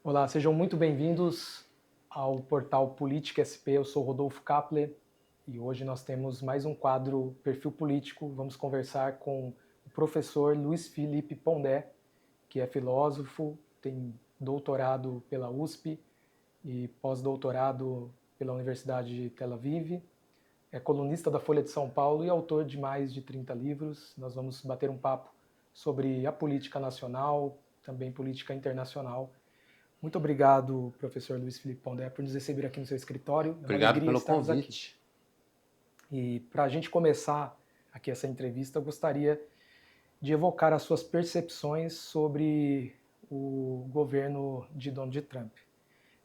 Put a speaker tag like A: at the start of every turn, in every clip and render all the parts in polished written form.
A: Olá, sejam muito bem-vindos ao portal Política SP. Eu sou Rodolfo Kapler e hoje nós temos mais um quadro Perfil Político. Vamos conversar com o professor Luiz Felipe Pondé, que é filósofo, tem doutorado pela USP e pós-doutorado pela Universidade de Tel Aviv, é colunista da Folha de São Paulo e autor de mais de 30 livros. Nós vamos bater um papo sobre a política nacional, também política internacional. Muito obrigado, professor Luiz Felipe Pondé, por nos receber aqui no seu escritório. É uma
B: Obrigado
A: alegria
B: pelo
A: estarmos aqui.
B: convite.
A: E para a gente começar aqui essa entrevista, eu gostaria de evocar as suas percepções sobre o governo de Donald Trump.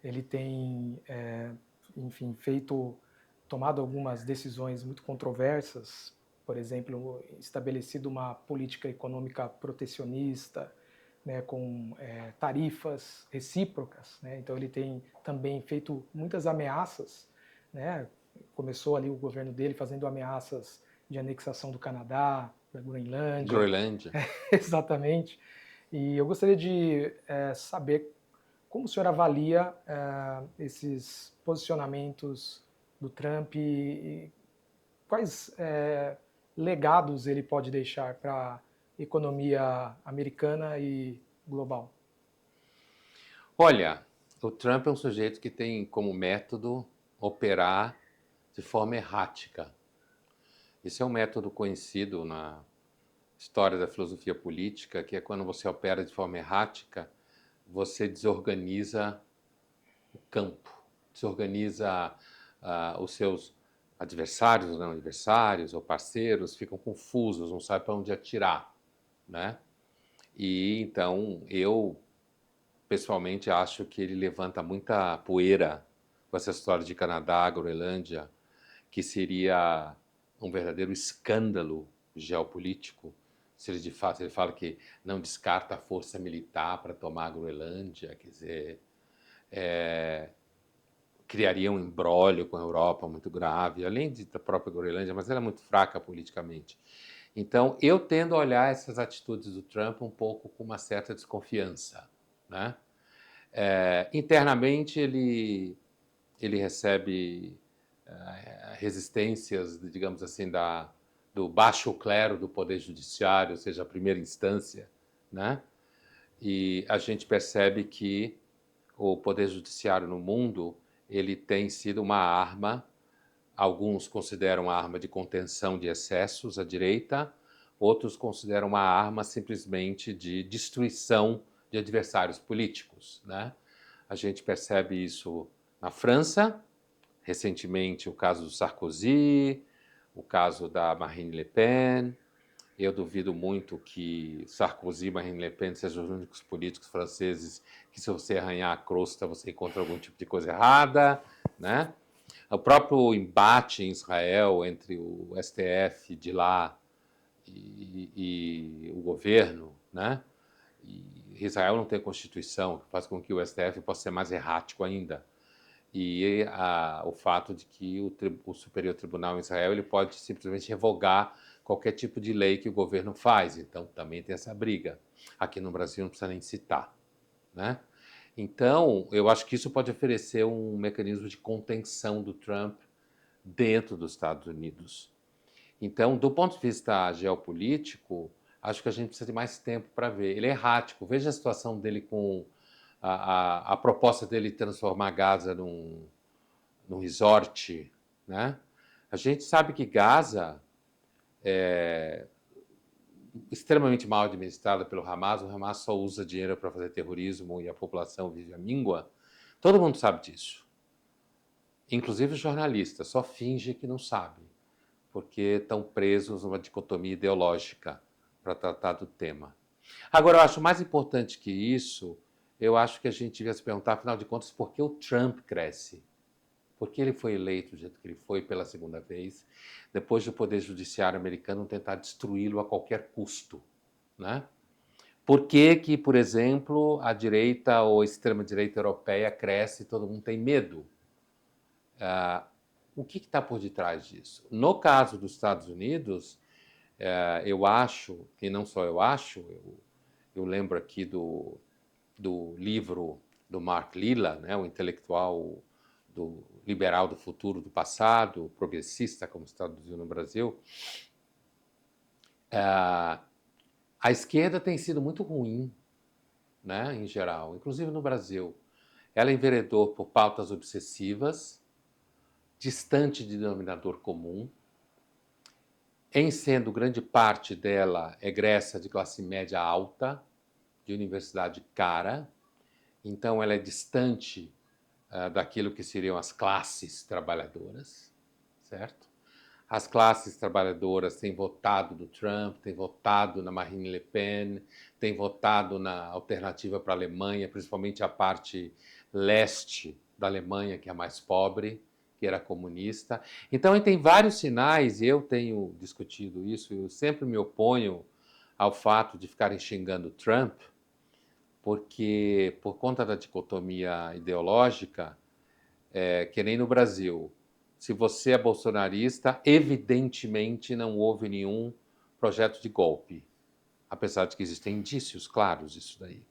A: Ele tem, enfim, tomado algumas decisões muito controversas, por exemplo, estabelecido uma política econômica protecionista, né, com tarifas recíprocas, né? Então ele tem também feito muitas ameaças, né? Começou ali o governo dele fazendo ameaças de anexação do Canadá, da Groenlândia,
B: Groenlândia.
A: exatamente. E eu gostaria de saber como o senhor avalia esses posicionamentos do Trump e quais legados ele pode deixar para a economia americana e global?
B: Olha, o Trump é um sujeito que tem como método operar de forma errática. Esse é um método conhecido na história da filosofia política, que é quando você opera de forma errática, você desorganiza o campo, desorganiza os seus adversários, não adversários ou parceiros, ficam confusos, não sabem para onde atirar, né? E então eu pessoalmente acho que ele levanta muita poeira com essa história de Canadá, Groenlândia, que seria um verdadeiro escândalo geopolítico se ele de fato ele fala que não descarta a força militar para tomar a Groenlândia, quer dizer, criaria um imbróglio com a Europa muito grave, além da própria Groenlândia, mas ela é muito fraca politicamente. Então, eu tendo a olhar essas atitudes do Trump um pouco com uma certa desconfiança, né? Internamente, ele recebe resistências, digamos assim, do baixo clero do Poder Judiciário, ou seja, a primeira instância, né? E a gente percebe que o Poder Judiciário no mundo ele tem sido uma arma, alguns consideram uma arma de contenção de excessos à direita, outros consideram uma arma simplesmente de destruição de adversários políticos, né? A gente percebe isso na França, recentemente o caso do Sarkozy, o caso da Marine Le Pen. Eu duvido muito que Sarkozy e Marine Le Pen sejam os únicos políticos franceses que, se você arranhar a crosta, você encontra algum tipo de coisa errada, né? O próprio embate em Israel entre o STF de lá e o governo, né? E Israel não tem constituição, que faz com que o STF possa ser mais errático ainda. E o fato de que o Superior Tribunal em Israel ele pode simplesmente revogar qualquer tipo de lei que o governo faz. Então, também tem essa briga. Aqui no Brasil não precisa nem citar, né? Então, eu acho que isso pode oferecer um mecanismo de contenção do Trump dentro dos Estados Unidos. Então, do ponto de vista geopolítico, acho que a gente precisa de mais tempo para ver. Ele é errático. Veja a situação dele com a proposta dele transformar Gaza num resort, né? A gente sabe que Gaza é extremamente mal administrada pelo Hamas. O Hamas só usa dinheiro para fazer terrorismo e a população vive à míngua. Todo mundo sabe disso. Inclusive os jornalistas só fingem que não sabem, porque estão presos numa dicotomia ideológica para tratar do tema. Agora, eu acho mais importante que isso, eu acho que a gente devia se perguntar, afinal de contas, por que o Trump cresce? Por que ele foi eleito do jeito que ele foi pela segunda vez, depois do Poder Judiciário americano tentar destruí-lo a qualquer custo, né? Por que, por exemplo, a direita ou a extrema-direita europeia cresce e todo mundo tem medo? O que está por detrás disso? No caso dos Estados Unidos, eu acho, e não só eu acho, eu lembro aqui do livro do Mark Lilla, né, o intelectual liberal do futuro, do passado, progressista, como se traduziu no Brasil, a esquerda tem sido muito ruim, né, em geral, inclusive no Brasil. Ela enveredou por pautas obsessivas, distante de denominador comum, em sendo grande parte dela egressa de classe média alta, de universidade cara, então ela é distante daquilo que seriam as classes trabalhadoras, certo? As classes trabalhadoras têm votado no Trump, têm votado na Marine Le Pen, têm votado na alternativa para a Alemanha, principalmente a parte leste da Alemanha, que é a mais pobre, que era comunista. Então, tem vários sinais, e eu tenho discutido isso, eu sempre me oponho ao fato de ficarem xingando Trump, porque, por conta da dicotomia ideológica, que nem no Brasil, se você é bolsonarista, evidentemente não houve nenhum projeto de golpe, apesar de que existem indícios claros disso daí.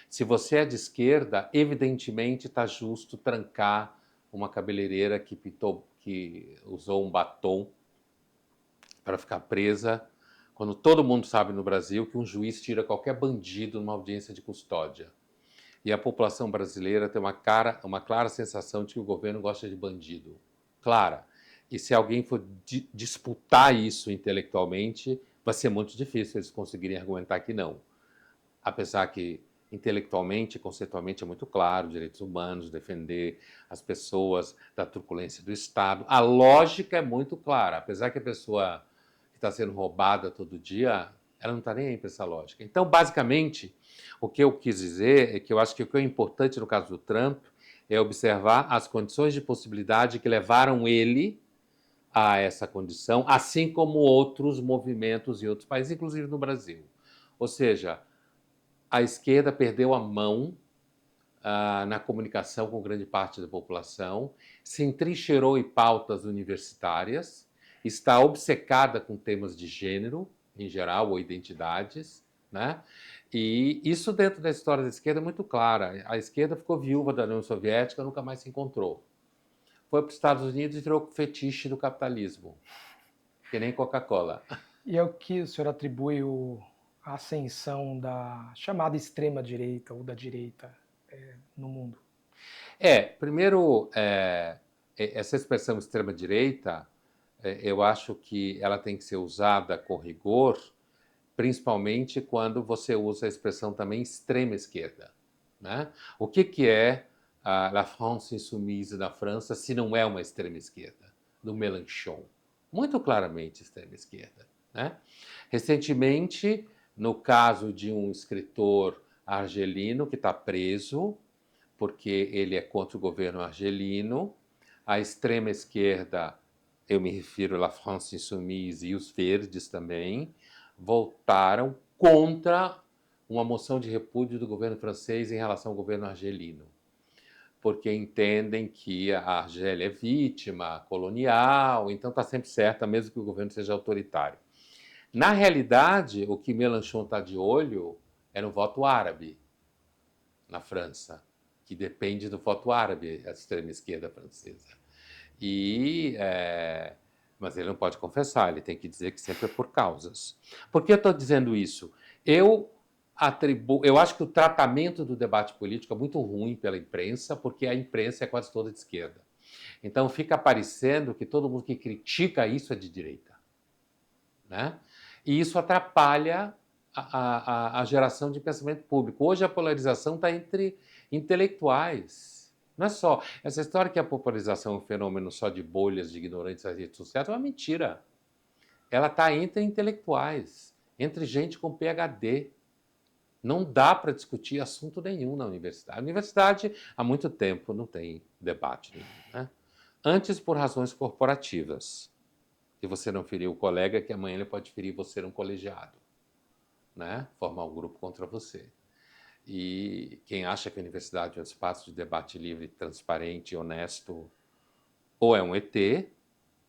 B: Se você é de esquerda, evidentemente está justo trancar uma cabeleireira que usou um batom para ficar presa, quando todo mundo sabe no Brasil que um juiz tira qualquer bandido numa audiência de custódia. E a população brasileira tem uma clara sensação de que o governo gosta de bandido. Clara. E se alguém for disputar isso intelectualmente, vai ser muito difícil eles conseguirem argumentar que não. Apesar que intelectualmente, conceitualmente é muito claro, direitos humanos, defender as pessoas da truculência do Estado. A lógica é muito clara, apesar que a pessoa que está sendo roubada todo dia, ela não está nem aí para essa lógica. Então, basicamente, o que eu quis dizer é que eu acho que o que é importante no caso do Trump é observar as condições de possibilidade que levaram ele a essa condição, assim como outros movimentos em outros países, inclusive no Brasil. Ou seja, a esquerda perdeu a mão na comunicação com grande parte da população, se entrincheirou em pautas universitárias, está obcecada com temas de gênero, em geral, ou identidades, né? E isso dentro da história da esquerda é muito clara. A esquerda ficou viúva da União Soviética, nunca mais se encontrou. Foi para os Estados Unidos e virou fetiche do capitalismo, que nem Coca-Cola.
A: E é o que o senhor atribui a ascensão da chamada extrema-direita ou da direita no mundo?
B: Primeiro, essa expressão extrema-direita, eu acho que ela tem que ser usada com rigor, principalmente quando você usa a expressão também extrema-esquerda, né? O que é a La France Insoumise da França se não é uma extrema-esquerda? Do Mélenchon. Muito claramente extrema-esquerda, né? Recentemente, no caso de um escritor argelino que está preso, porque ele é contra o governo argelino, a extrema-esquerda, eu me refiro à La France Insoumise e os verdes também, voltaram contra uma moção de repúdio do governo francês em relação ao governo argelino, porque entendem que a Argélia é vítima colonial, então está sempre certa, mesmo que o governo seja autoritário. Na realidade, o que Mélenchon está de olho é no voto árabe na França, que depende do voto árabe, a extrema-esquerda francesa. Mas ele não pode confessar, ele tem que dizer que sempre é por causas. Por que eu estou dizendo isso? Eu acho que o tratamento do debate político é muito ruim pela imprensa, porque a imprensa é quase toda de esquerda. Então fica parecendo que todo mundo que critica isso é de direita, né? E isso atrapalha a geração de pensamento público. Hoje a polarização está entre intelectuais. Não é só. Essa história que a popularização é um fenômeno só de bolhas de ignorantes nas redes sociais é uma mentira. Ela está entre intelectuais, entre gente com PhD. Não dá para discutir assunto nenhum na universidade. A universidade, há muito tempo, não tem debate nenhum, né? Antes, por razões corporativas. Se você não ferir o colega, que amanhã ele pode ferir você num colegiado, né? Formar um grupo contra você. E quem acha que a universidade é um espaço de debate livre, transparente e honesto, ou é um ET,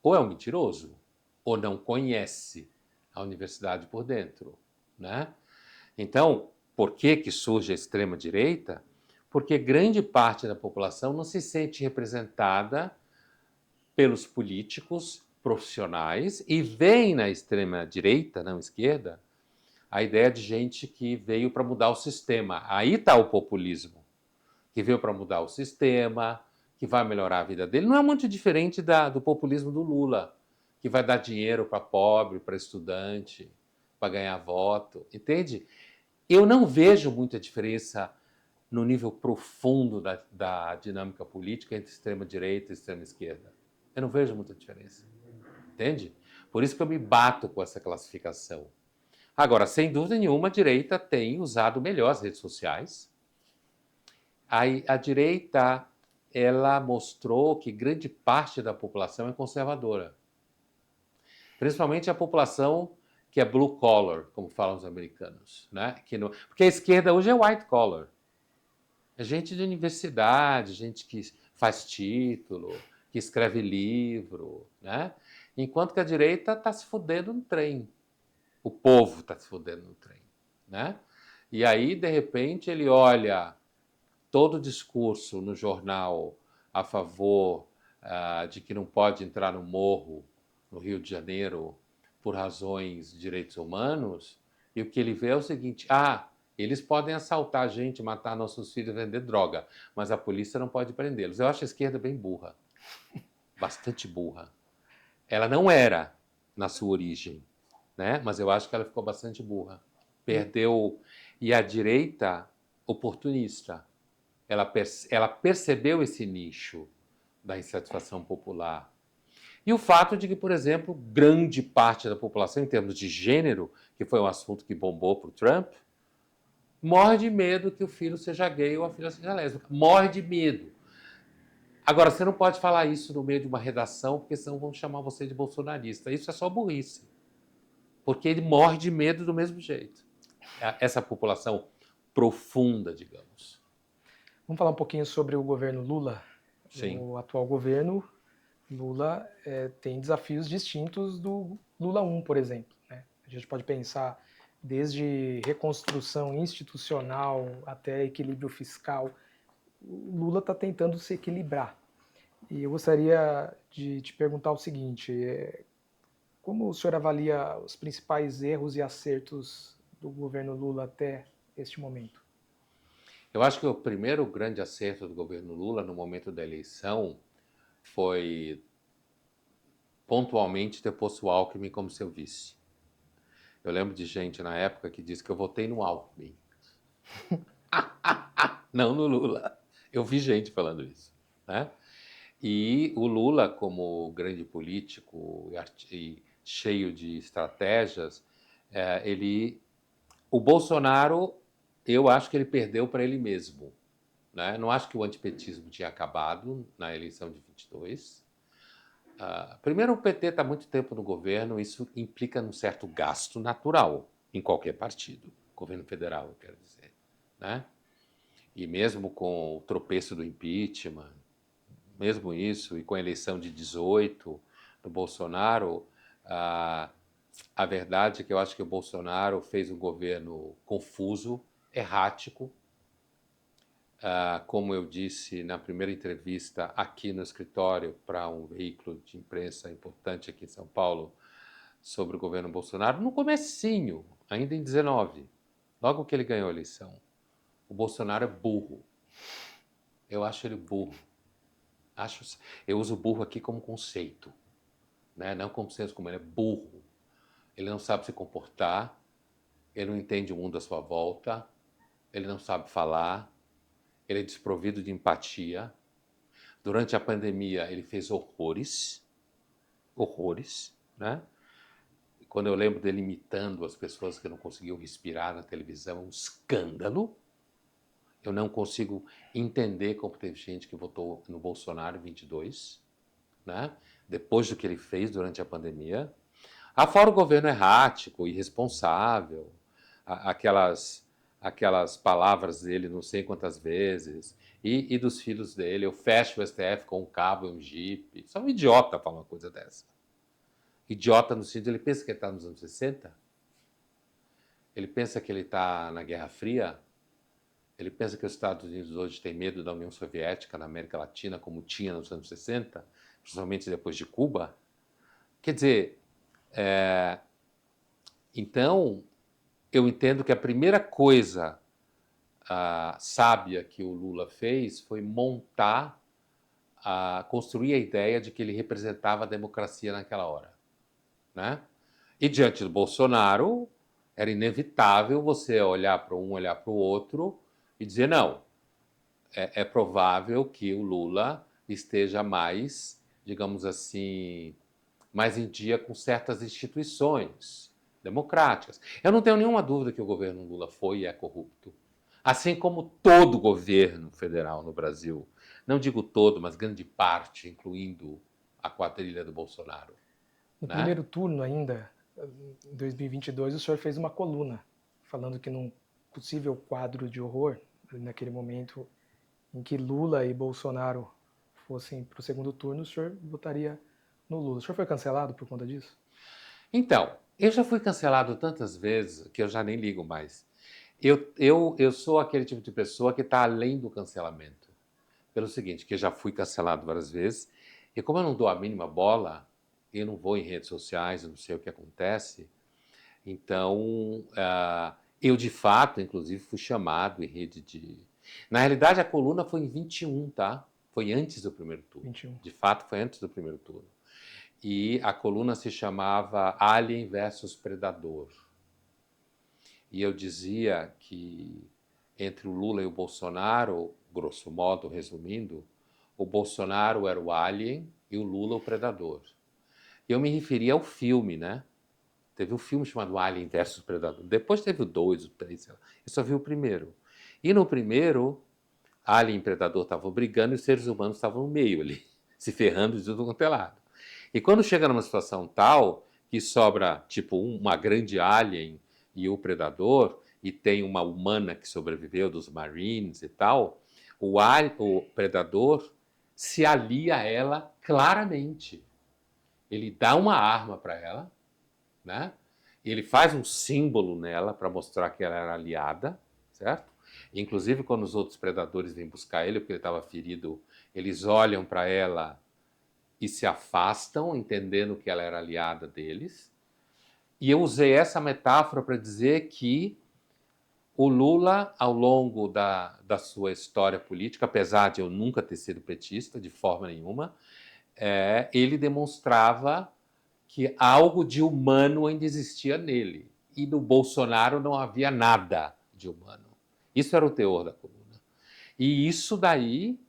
B: ou é um mentiroso, ou não conhece a universidade por dentro, né? Então, por que surge a extrema-direita? porque grande parte da população não se sente representada pelos políticos profissionais e vem na extrema-direita, não esquerda, a ideia de gente que veio para mudar o sistema. Aí está o populismo, que veio para mudar o sistema, que vai melhorar a vida dele. Não é muito diferente do populismo do Lula, que vai dar dinheiro para pobre, para estudante, para ganhar voto, entende? Eu não vejo muita diferença no nível profundo da dinâmica política entre extrema-direita e extrema-esquerda. Eu não vejo muita diferença, entende? Por isso que eu me bato com essa classificação. Agora, sem dúvida nenhuma, a direita tem usado melhor as redes sociais. A direita, ela mostrou que grande parte da população é conservadora. Principalmente a população que é blue collar, como falam os americanos, né? Porque a esquerda hoje é white collar. É gente de universidade, gente que faz título, que escreve livro, né? Enquanto que a direita está se fudendo no trem. O povo está se fudendo no trem, né? E aí, de repente, ele olha todo o discurso no jornal a favor de que não pode entrar no morro, no Rio de Janeiro, por razões de direitos humanos, e o que ele vê é o seguinte: eles podem assaltar a gente, matar nossos filhos e vender droga, mas a polícia não pode prendê-los. Eu acho a esquerda bem burra, bastante burra. Ela não era na sua origem, né? Mas eu acho que ela ficou bastante burra. Perdeu. E a direita, oportunista, ela percebeu esse nicho da insatisfação popular. E o fato de que, por exemplo, grande parte da população, em termos de gênero, que foi um assunto que bombou para o Trump, morre de medo que o filho seja gay ou a filha seja lésbica. Morre de medo. Agora, você não pode falar isso no meio de uma redação, porque senão vão chamar você de bolsonarista. Isso é só burrice. Porque ele morre de medo do mesmo jeito. Essa população profunda, digamos.
A: Vamos falar um pouquinho sobre o governo Lula.
B: Sim.
A: O atual governo Lula tem desafios distintos do Lula 1, por exemplo, né? A gente pode pensar desde reconstrução institucional até equilíbrio fiscal. O Lula está tentando se equilibrar. E eu gostaria de te perguntar o seguinte: como o senhor avalia os principais erros e acertos do governo Lula até este momento?
B: Eu acho que o primeiro grande acerto do governo Lula no momento da eleição foi pontualmente ter posto o Alckmin como seu vice. Eu lembro de gente na época que disse que eu votei no Alckmin. Não no Lula. Eu vi gente falando isso, né? E o Lula, como grande político e cheio de estratégias, o Bolsonaro, eu acho que ele perdeu para ele mesmo, né? Não acho que o antipetismo tinha acabado na eleição de 22. Primeiro, o PT está há muito tempo no governo, isso implica um certo gasto natural em qualquer partido, governo federal, eu quero dizer, né? E mesmo com o tropeço do impeachment, mesmo isso, e com a eleição de 18 do Bolsonaro, a verdade é que eu acho que o Bolsonaro fez um governo confuso, errático. Como eu disse na primeira entrevista aqui no escritório para um veículo de imprensa importante aqui em São Paulo sobre o governo Bolsonaro, no comecinho, ainda em 19, logo que ele ganhou a eleição. O Bolsonaro é burro. Eu acho ele burro. Eu uso burro aqui como conceito, né? Não como senso comum, ele é burro. Ele não sabe se comportar, ele não entende o mundo à sua volta, ele não sabe falar, ele é desprovido de empatia. Durante a pandemia, ele fez horrores, né? Quando eu lembro dele imitando as pessoas que não conseguiam respirar na televisão, um escândalo. Eu não consigo entender como teve gente que votou no Bolsonaro em 22, né? Depois do que ele fez durante a pandemia. Afora o governo errático, irresponsável, aquelas palavras dele não sei quantas vezes, e dos filhos dele, eu fecho o STF com um cabo e um jipe. Isso é um idiota falar uma coisa dessa. Idiota no sentido, ele pensa que ele está nos anos 60? Ele pensa que ele está na Guerra Fria? Ele pensa que os Estados Unidos hoje têm medo da União Soviética na América Latina, como tinha nos anos 60, principalmente depois de Cuba. Quer dizer, então, eu entendo que a primeira coisa sábia que o Lula fez foi construir a ideia de que ele representava a democracia naquela hora, né? E diante do Bolsonaro, era inevitável você olhar para um, olhar para o outro e dizer, não, é provável que o Lula esteja mais, digamos assim, mais em dia com certas instituições democráticas. Eu não tenho nenhuma dúvida que o governo Lula foi e é corrupto. Assim como todo governo federal no Brasil. Não digo todo, mas grande parte, incluindo a quadrilha do Bolsonaro.
A: No
B: Né?
A: primeiro turno ainda, em 2022, o senhor fez uma coluna falando que num possível quadro de horror, naquele momento em que Lula e Bolsonaro fossem para o segundo turno, o senhor votaria no Lula. O senhor foi cancelado por conta disso?
B: Então, eu já fui cancelado tantas vezes que eu já nem ligo mais. Eu sou aquele tipo de pessoa que está além do cancelamento. Pelo seguinte, que eu já fui cancelado várias vezes, e como eu não dou a mínima bola, eu não vou em redes sociais, eu não sei o que acontece, então eu de fato, inclusive, fui chamado em rede de... Na realidade, a coluna foi em 21, tá? Foi antes do primeiro turno.
A: 21.
B: De fato, foi antes do primeiro turno. E a coluna se chamava Alien versus Predador. E eu dizia que entre o Lula e o Bolsonaro, grosso modo, resumindo, o Bolsonaro era o alien e o Lula o predador. E eu me referia ao filme, né? Teve um filme chamado Alien versus Predador. Depois teve o 2, o 3, sei lá. Eu só vi o primeiro. E no primeiro, Alien e Predador estavam brigando e os seres humanos estavam no meio ali, se ferrando de tudo quanto é lado. E quando chega numa situação tal que sobra, tipo, uma grande alien e o predador, e tem uma humana que sobreviveu dos Marines e tal, o predador se alia a ela claramente. Ele dá uma arma para ela, né? Ele faz um símbolo nela para mostrar que ela era aliada, certo? Inclusive, quando os outros predadores vêm buscar ele, porque ele estava ferido, eles olham para ela e se afastam, entendendo que ela era aliada deles. E eu usei essa metáfora para dizer que o Lula, ao longo da sua história política, apesar de eu nunca ter sido petista, de forma nenhuma, ele demonstrava que algo de humano ainda existia nele. E no Bolsonaro não havia nada de humano. Isso era o teor da coluna. E isso daí,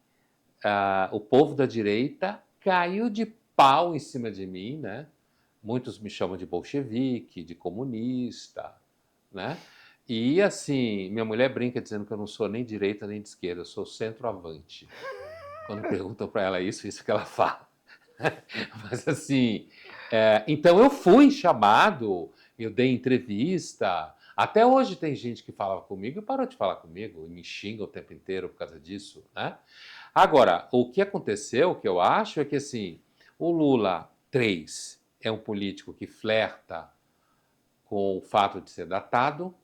B: o povo da direita caiu de pau em cima de mim, né? Muitos me chamam de bolchevique, de comunista, né? E assim, minha mulher brinca dizendo que eu não sou nem direita nem de esquerda, eu sou centroavante. Quando perguntam para ela isso que ela fala. Mas assim, então eu fui chamado, eu dei entrevista. Até hoje tem gente que falava comigo e parou de falar comigo e me xinga o tempo inteiro por causa disso, né? Agora, o que aconteceu, o que eu acho, é que assim, o Lula 3 é um político que flerta com o fato de ser datado,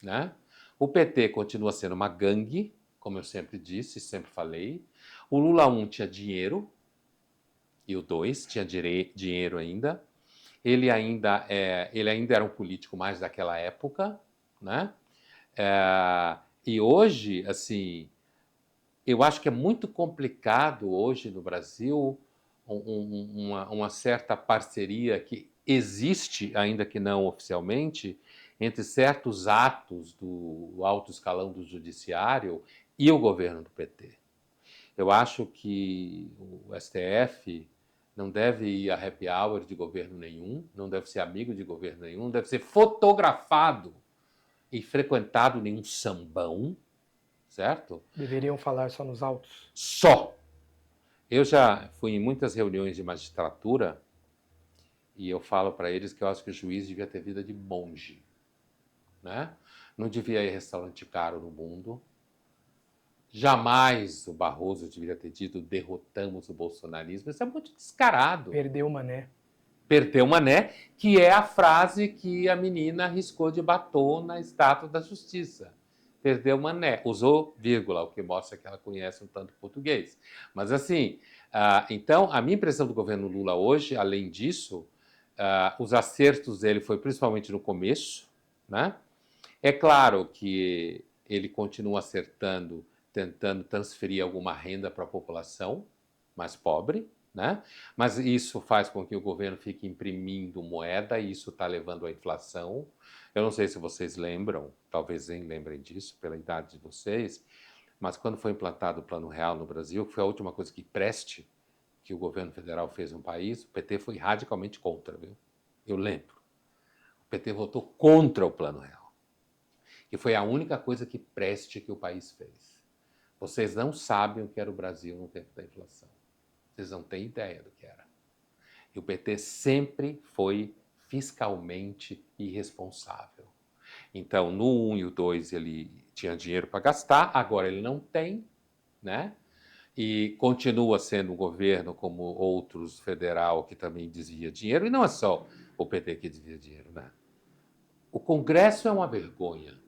B: né? O PT continua sendo uma gangue, como eu sempre disse, sempre falei. O Lula 1 tinha dinheiro, e o 2 tinha dinheiro ainda. Ele ainda era um político mais daquela época, né? E hoje, assim, eu acho que é muito complicado hoje no Brasil uma certa parceria que existe, ainda que não oficialmente, entre certos atos do alto escalão do judiciário e o governo do PT. Eu acho que o STF não deve ir a happy hour de governo nenhum, não deve ser amigo de governo nenhum, não deve ser fotografado e frequentado nenhum sambão, certo?
A: Deveriam falar só nos autos?
B: Só. Eu já fui em muitas reuniões de magistratura e eu falo para eles que eu acho que o juiz devia ter vida de monge, né? Não devia ir a restaurante caro no mundo. Jamais o Barroso deveria ter dito derrotamos o bolsonarismo. Isso é muito descarado.
A: Perdeu o mané.
B: Perdeu o mané, que é a frase que a menina riscou de batom na estátua da justiça. perdeu uma né, usou vírgula, o que mostra que ela conhece um tanto português. Mas assim, então a minha impressão do governo Lula hoje, além disso, os acertos dele foi principalmente no começo, né? É claro que ele continua acertando, tentando transferir alguma renda para a população mais pobre, né? Mas isso faz com que o governo fique imprimindo moeda e isso está levando à inflação. Eu não sei se vocês lembram, talvez nem lembrem disso pela idade de vocês, mas quando foi implantado o Plano Real no Brasil, que foi a última coisa que o governo federal fez no país, o PT foi radicalmente contra, viu? Eu lembro. O PT votou contra o Plano Real. E foi a única coisa que preste que o país fez. Vocês não sabem o que era o Brasil no tempo da inflação. Vocês não têm ideia do que era. E o PT sempre foi fiscalmente irresponsável. Então, no 1 e o 2 ele tinha dinheiro para gastar, agora ele não tem, né? E continua sendo um governo como outros federal que também desvia dinheiro, e não é só o PT que desvia dinheiro, né? O Congresso é uma vergonha,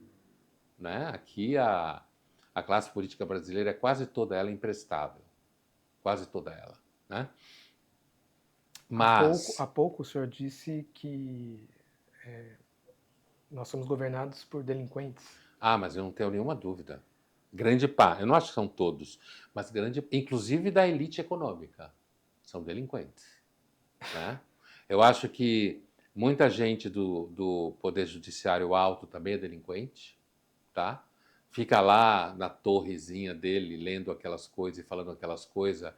B: né? Aqui a classe política brasileira é quase toda ela imprestável, quase toda ela, né? Mas
A: Há pouco o senhor disse que nós somos governados por delinquentes.
B: mas eu não tenho nenhuma dúvida. Grande parte, eu não acho que são todos, mas grande, inclusive da elite econômica, são delinquentes, né? Eu acho que muita gente do Poder Judiciário alto também é delinquente, tá? Fica lá na torrezinha dele, lendo aquelas coisas e falando aquelas coisas.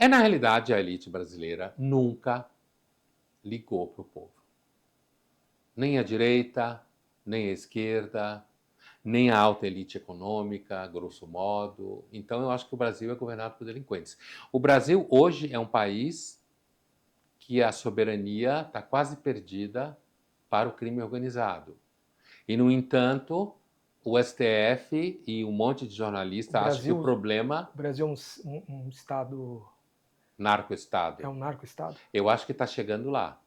B: Na realidade, a elite brasileira nunca ligou para o povo. Nem a direita, nem a esquerda, nem a alta elite econômica, grosso modo. Então, eu acho que o Brasil é governado por delinquentes. O Brasil hoje é um país que a soberania está quase perdida para o crime organizado. E, no entanto, o STF e um monte de jornalistas acham que o problema...
A: O Brasil é um estado...
B: Narco-estado.
A: É um narco-estado?
B: Eu acho que está chegando lá.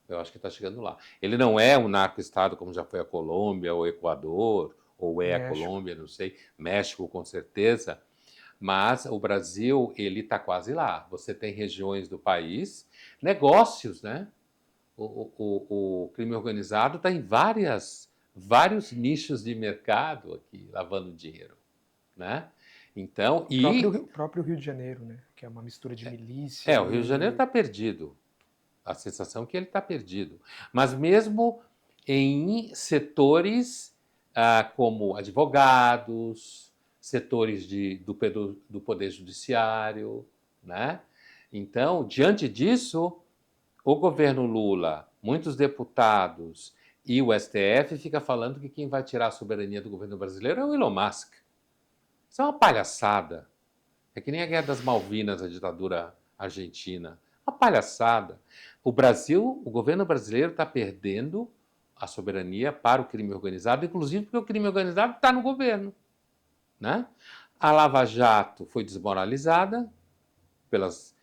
B: Eu acho que está chegando lá. Ele não é um narco-estado como já foi a Colômbia, ou o Equador, ou é a Colômbia, não sei. México, com certeza. Mas o Brasil, ele está quase lá. Você tem regiões do país, negócios, né? O crime organizado está em vários nichos de mercado aqui, lavando dinheiro, né? Então,
A: O próprio Rio de Janeiro, né? Que é uma mistura de milícia.
B: O Rio de Janeiro está perdido. A sensação é que ele está perdido. Mas mesmo em setores como advogados, setores do Poder Judiciário, né? Então, diante disso, o governo Lula, muitos deputados e o STF fica falando que quem vai tirar a soberania do governo brasileiro é o Elon Musk. Isso é uma palhaçada. É que nem a Guerra das Malvinas, a ditadura argentina. Uma palhaçada. O governo brasileiro está perdendo a soberania para o crime organizado, inclusive porque o crime organizado está no governo, né? A Lava Jato foi desmoralizada pelos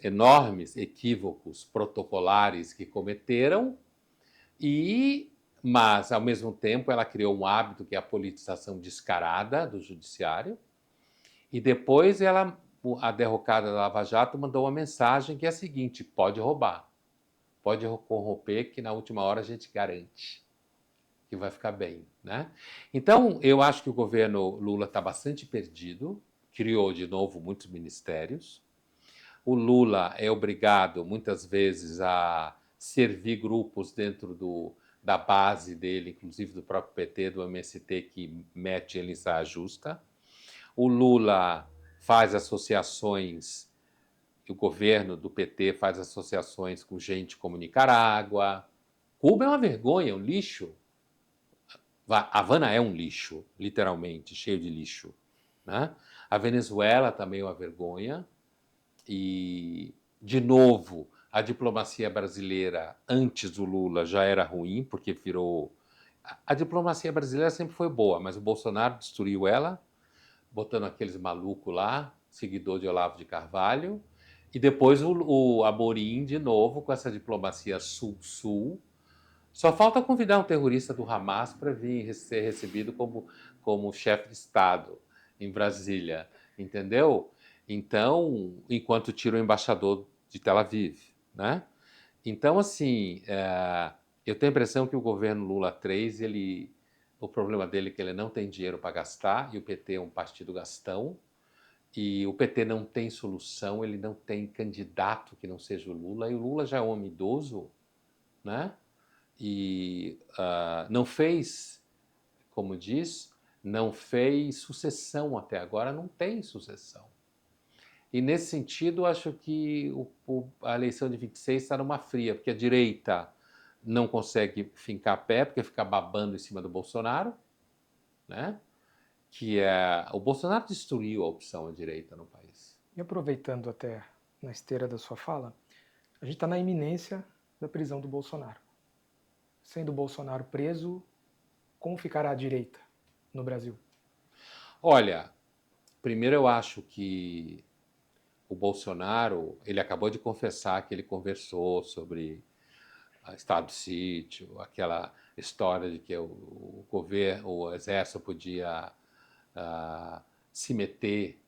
B: enormes equívocos protocolares que cometeram, mas, ao mesmo tempo, ela criou um hábito que é a politização descarada do judiciário, e depois a derrocada da Lava Jato mandou uma mensagem que é a seguinte: pode roubar, pode corromper, que na última hora a gente garante que vai ficar bem, né? Então, eu acho que o governo Lula está bastante perdido, criou de novo muitos ministérios. O Lula é obrigado, muitas vezes, a servir grupos dentro da base dele, inclusive do próprio PT, do MST, que mete ele em saia justa. O Lula faz associações, o governo do PT faz associações com gente como Nicarágua. Cuba é uma vergonha, um lixo. A Havana é um lixo, literalmente, cheio de lixo, né? A Venezuela também é uma vergonha. E, de novo, a diplomacia brasileira, antes do Lula, já era ruim, porque virou... A diplomacia brasileira sempre foi boa, mas o Bolsonaro destruiu ela, botando aqueles malucos lá, seguidor de Olavo de Carvalho, e depois o Amorim, de novo, com essa diplomacia sul-sul, Só falta convidar um terrorista do Hamas para vir ser recebido como chefe de Estado em Brasília, entendeu? Então, enquanto tira o embaixador de Tel Aviv, né? Então, assim, eu tenho a impressão que o governo Lula 3, o problema dele é que ele não tem dinheiro para gastar, e o PT é um partido gastão, e o PT não tem solução, ele não tem candidato que não seja o Lula, e o Lula já é um homem idoso, né? E não fez, como diz, não fez sucessão até agora, não tem sucessão. E nesse sentido, acho que a eleição de 26 está numa fria, porque a direita não consegue fincar pé, porque fica babando em cima do Bolsonaro, né? O Bolsonaro destruiu a opção à direita no país.
A: E aproveitando até na esteira da sua fala, a gente está na iminência da prisão do Bolsonaro. Sendo o Bolsonaro preso, como ficará a direita no Brasil?
B: Olha, primeiro eu acho que o Bolsonaro, ele acabou de confessar que ele conversou sobre estado de sítio, aquela história de que o governo, o exército podia se meter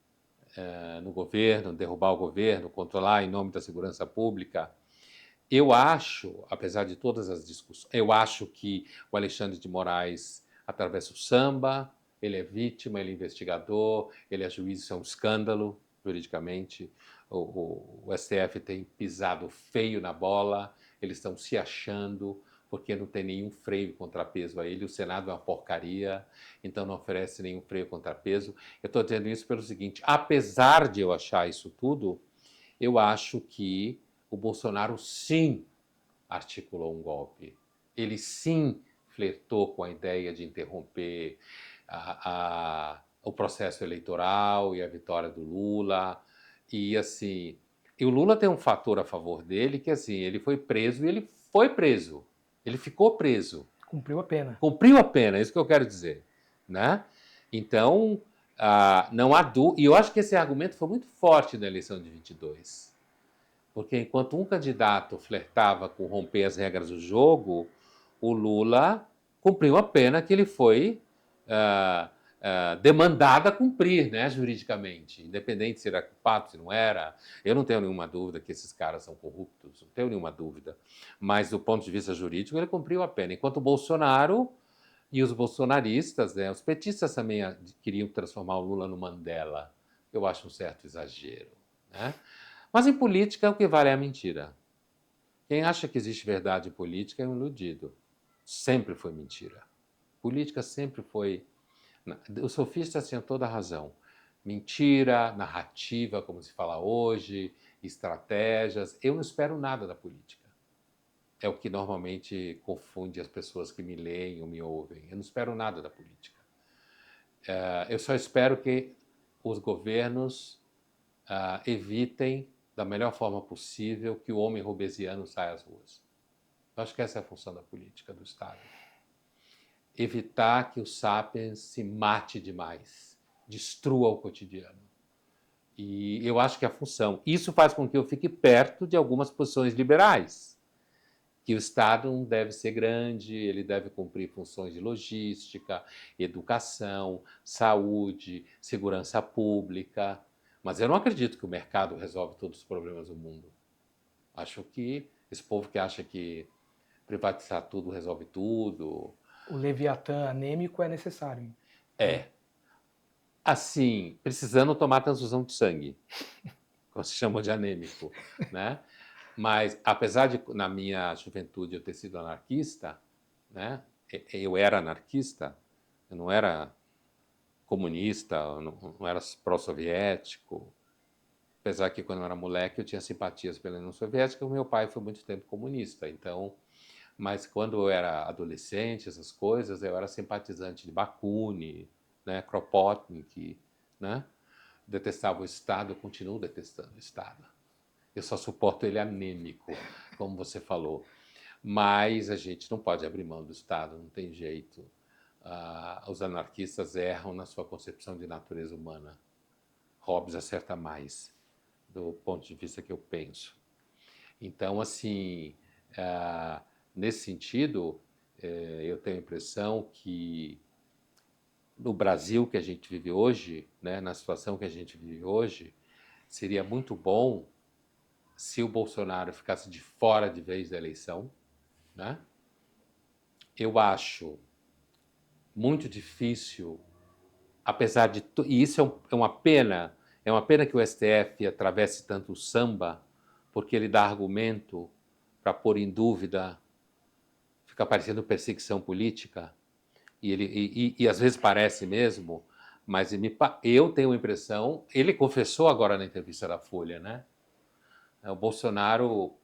B: no governo, derrubar o governo, controlar em nome da segurança pública. Eu acho, apesar de todas as discussões, eu acho que o Alexandre de Moraes atravessa o samba, ele é vítima, ele é investigador, ele é juiz, isso é um escândalo, juridicamente. O STF tem pisado feio na bola, eles estão se achando, porque não tem nenhum freio contrapeso a ele. O Senado é uma porcaria, então não oferece nenhum freio contrapeso. Eu estou dizendo isso pelo seguinte: apesar de eu achar isso tudo, eu acho que o Bolsonaro sim articulou um golpe. Ele sim flertou com a ideia de interromper o processo eleitoral e a vitória do Lula. E assim, e o Lula tem um fator a favor dele que assim, ele foi preso e ele foi preso. Ele ficou preso.
A: Cumpriu a pena.
B: Cumpriu a pena, é isso que eu quero dizer, né? Então, não há dúvida, e eu acho que esse argumento foi muito forte na eleição de 22. Porque enquanto um candidato flertava com romper as regras do jogo, o Lula cumpriu a pena que ele foi demandado a cumprir, né, juridicamente, independente se era culpado, se não era. Eu não tenho nenhuma dúvida que esses caras são corruptos, não tenho nenhuma dúvida. Mas do ponto de vista jurídico, ele cumpriu a pena. Enquanto o Bolsonaro e os bolsonaristas, né, os petistas também queriam transformar o Lula no Mandela. Eu acho um certo exagero, né? Mas em política o que vale é a mentira. Quem acha que existe verdade em política é um iludido. Sempre foi mentira. Política sempre foi. Os sofistas tinham toda a razão. Mentira, narrativa, como se fala hoje, estratégias. Eu não espero nada da política. É o que normalmente confunde as pessoas que me leem ou me ouvem. Eu não espero nada da política. Eu só espero que os governos evitem da melhor forma possível que o homem robesiano saia às ruas. Eu acho que essa é a função da política do Estado. Evitar que o sapiens se mate demais, destrua o cotidiano. E eu acho que é a função. Isso faz com que eu fique perto de algumas posições liberais. Que o Estado não deve ser grande, ele deve cumprir funções de logística, educação, saúde, segurança pública. Mas eu não acredito que o mercado resolve todos os problemas do mundo. Acho que esse povo que acha que privatizar tudo resolve tudo.
A: O Leviatã anêmico é necessário.
B: É. Assim, precisando tomar transfusão de sangue, como se chama de anêmico, né? Mas, apesar de, na minha juventude, eu ter sido anarquista, né? Eu era anarquista, eu não era comunista, eu não era pró-soviético. Apesar que, quando eu era moleque, eu tinha simpatias pela União Soviética, o meu pai foi muito tempo comunista. Então, mas quando eu era adolescente, essas coisas, eu era simpatizante de Bakunin, né? Kropotnik, né? Detestava o Estado, eu continuo detestando o Estado. Eu só suporto ele anêmico, como você falou. Mas a gente não pode abrir mão do Estado, não tem jeito. Os anarquistas erram na sua concepção de natureza humana. Hobbes acerta mais, do ponto de vista que eu penso. Então, assim, nesse sentido, eu tenho a impressão que no Brasil que a gente vive hoje, né, na situação que a gente vive hoje, seria muito bom se o Bolsonaro ficasse de fora de vez da eleição, né? Eu acho muito difícil, apesar de e isso é uma pena que o STF atravesse tanto o samba, porque ele dá argumento para pôr em dúvida, fica parecendo perseguição política, e às vezes parece mesmo, mas eu tenho a impressão, ele confessou agora na entrevista da Folha, né? O Bolsonaro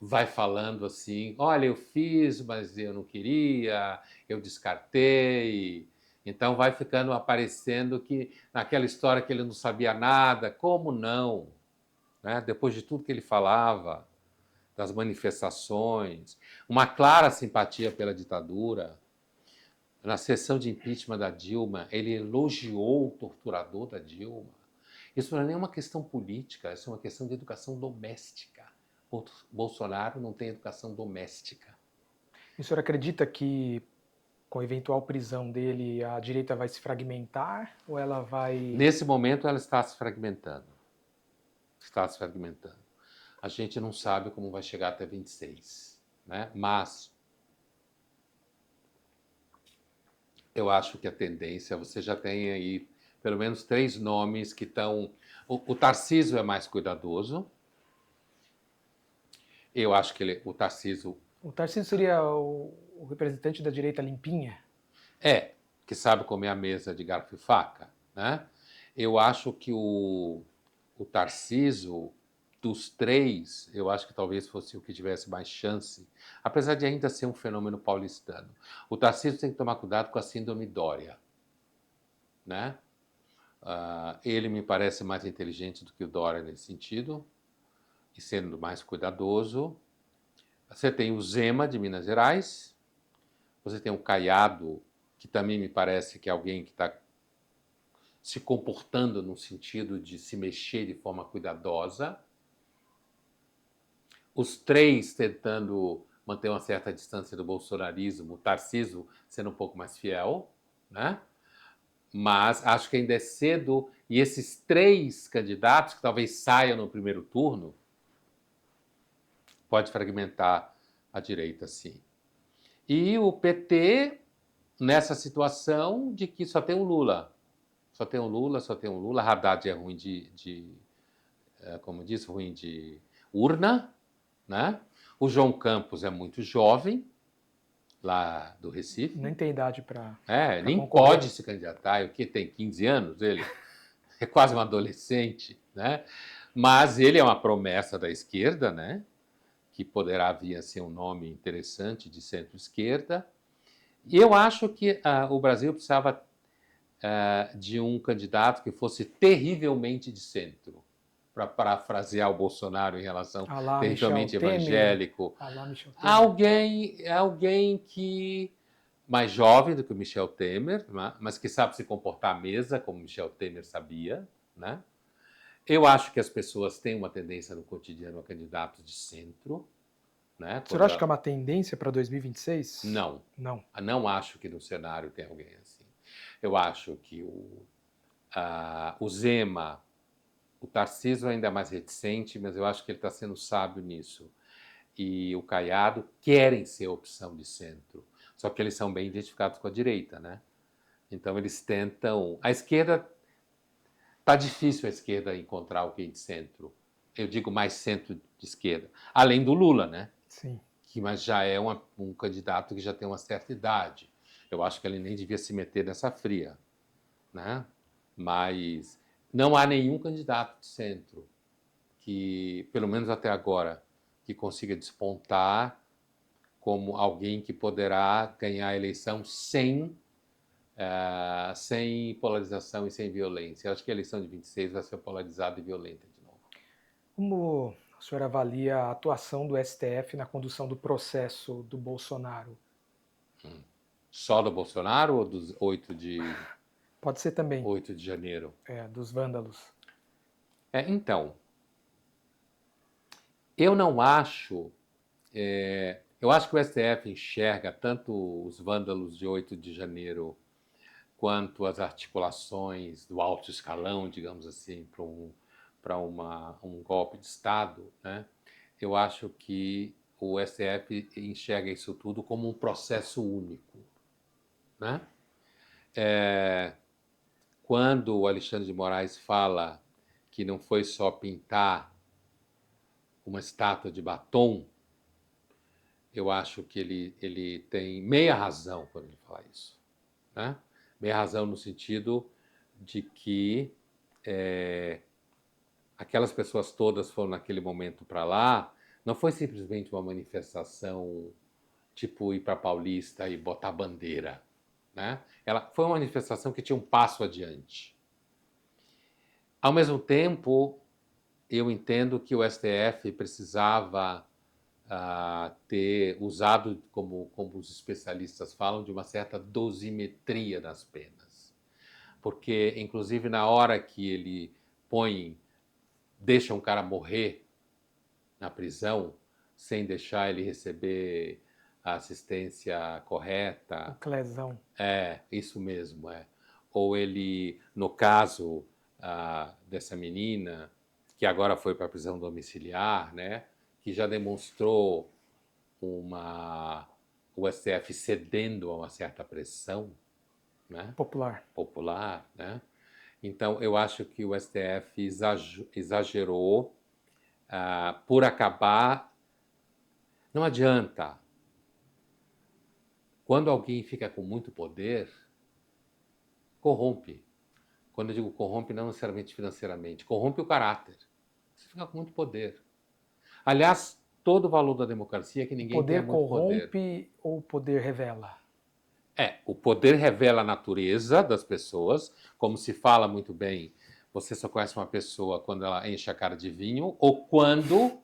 B: vai falando assim, olha, eu fiz, mas eu não queria, eu descartei. Então vai ficando aparecendo que naquela história que ele não sabia nada, como não? Né? Depois de tudo que ele falava, das manifestações, uma clara simpatia pela ditadura. Na sessão de impeachment da Dilma, ele elogiou o torturador da Dilma. Isso não é nem uma questão política, isso é uma questão de educação doméstica. Bolsonaro não tem educação doméstica.
A: E o senhor acredita que com a eventual prisão dele a direita vai se fragmentar ou ela vai...
B: Nesse momento ela está se fragmentando. Está se fragmentando. A gente não sabe como vai chegar até 26, né? Mas eu acho que a tendência, você já tem aí pelo menos 3 nomes que estão... O Tarcísio é mais cuidadoso. Eu acho que o Tarcísio...
A: O Tarcísio seria o representante da direita limpinha?
B: Que sabe comer a mesa de garfo e faca, né? Eu acho que o Tarcísio, dos 3, eu acho que talvez fosse o que tivesse mais chance, apesar de ainda ser um fenômeno paulistano. O Tarcísio tem que tomar cuidado com a síndrome Dória, né? Ele me parece mais inteligente do que o Dória nesse sentido, e sendo mais cuidadoso. Você tem o Zema, de Minas Gerais, você tem o Caiado, que também me parece que é alguém que está se comportando no sentido de se mexer de forma cuidadosa. Os 3 tentando manter uma certa distância do bolsonarismo, o Tarcísio sendo um pouco mais fiel, né? Mas acho que ainda é cedo, e esses 3 candidatos, que talvez saiam no primeiro turno, pode fragmentar a direita, sim. E o PT, nessa situação de que só tem o Lula. Só tem o Lula, só tem o Lula. Haddad é ruim como diz, ruim de urna, né? O João Campos é muito jovem, lá do Recife.
A: Nem tem idade para
B: Nem
A: concorrer.
B: pode se candidatar, o que tem 15 anos, ele é quase um adolescente, né? Mas ele é uma promessa da esquerda, né? Que poderá vir a ser um nome interessante de centro-esquerda. E eu acho que o Brasil precisava de um candidato que fosse terrivelmente de centro, para parafrasear o Bolsonaro em relação terrivelmente evangélico. Alguém que mais jovem do que o Michel Temer, né? Mas que sabe se comportar à mesa, como Michel Temer sabia, né? Eu acho que as pessoas têm uma tendência no cotidiano a candidatos de centro, né?
A: O senhor acha que é uma tendência para 2026?
B: Não.
A: Não.
B: Não acho que no cenário tem alguém assim. Eu acho que o Zema, o Tarcísio ainda é mais reticente, mas eu acho que ele está sendo sábio nisso. E o Caiado querem ser opção de centro, só que eles são bem identificados com a direita, né? Então eles tentam... A esquerda... Está difícil a esquerda encontrar alguém de centro. Eu digo mais centro de esquerda. Além do Lula, né?
A: Sim.
B: Mas já é um candidato que já tem uma certa idade. Eu acho que ele nem devia se meter nessa fria, né? Mas não há nenhum candidato de centro que, pelo menos até agora, que consiga despontar como alguém que poderá ganhar a eleição sem polarização e sem violência. Eu acho que a eleição de 26 vai ser polarizada e violenta de novo.
A: Como o senhor avalia a atuação do STF na condução do processo do Bolsonaro?
B: Só do Bolsonaro ou dos 8 de...
A: Pode ser também.
B: 8 de janeiro.
A: Dos vândalos.
B: Então, eu não acho... Eu acho que o STF enxerga tanto os vândalos de 8 de janeiro quanto as articulações do alto escalão, digamos assim, para um golpe de Estado, né? Eu acho que o STF enxerga isso tudo como um processo único, né? Quando o Alexandre de Moraes fala que não foi só pintar uma estátua de batom, eu acho que ele tem meia razão quando ele fala isso, né? Meia razão no sentido de que aquelas pessoas todas foram naquele momento para lá, não foi simplesmente uma manifestação tipo ir para Paulista e botar bandeira, né? Ela foi uma manifestação que tinha um passo adiante. Ao mesmo tempo, eu entendo que o STF precisava ter usado, como os especialistas falam, de uma certa dosimetria nas penas. Porque, inclusive, na hora que ele deixa um cara morrer na prisão, sem deixar ele receber a assistência correta.
A: O Clesão.
B: Isso mesmo, Ou ele, no caso dessa menina, que agora foi para a prisão domiciliar, né, que já demonstrou o STF cedendo a uma certa pressão, né, popular, né? Então, eu acho que o STF exagerou por acabar. Não adianta. Quando alguém fica com muito poder, corrompe. Quando eu digo corrompe, não necessariamente financeiramente, corrompe o caráter. Você fica com muito poder. Aliás, todo o valor da democracia é que ninguém tenha muito poder.
A: O poder corrompe ou o poder revela?
B: O poder revela a natureza das pessoas, como se fala muito bem, você só conhece uma pessoa quando ela enche a cara de vinho ou quando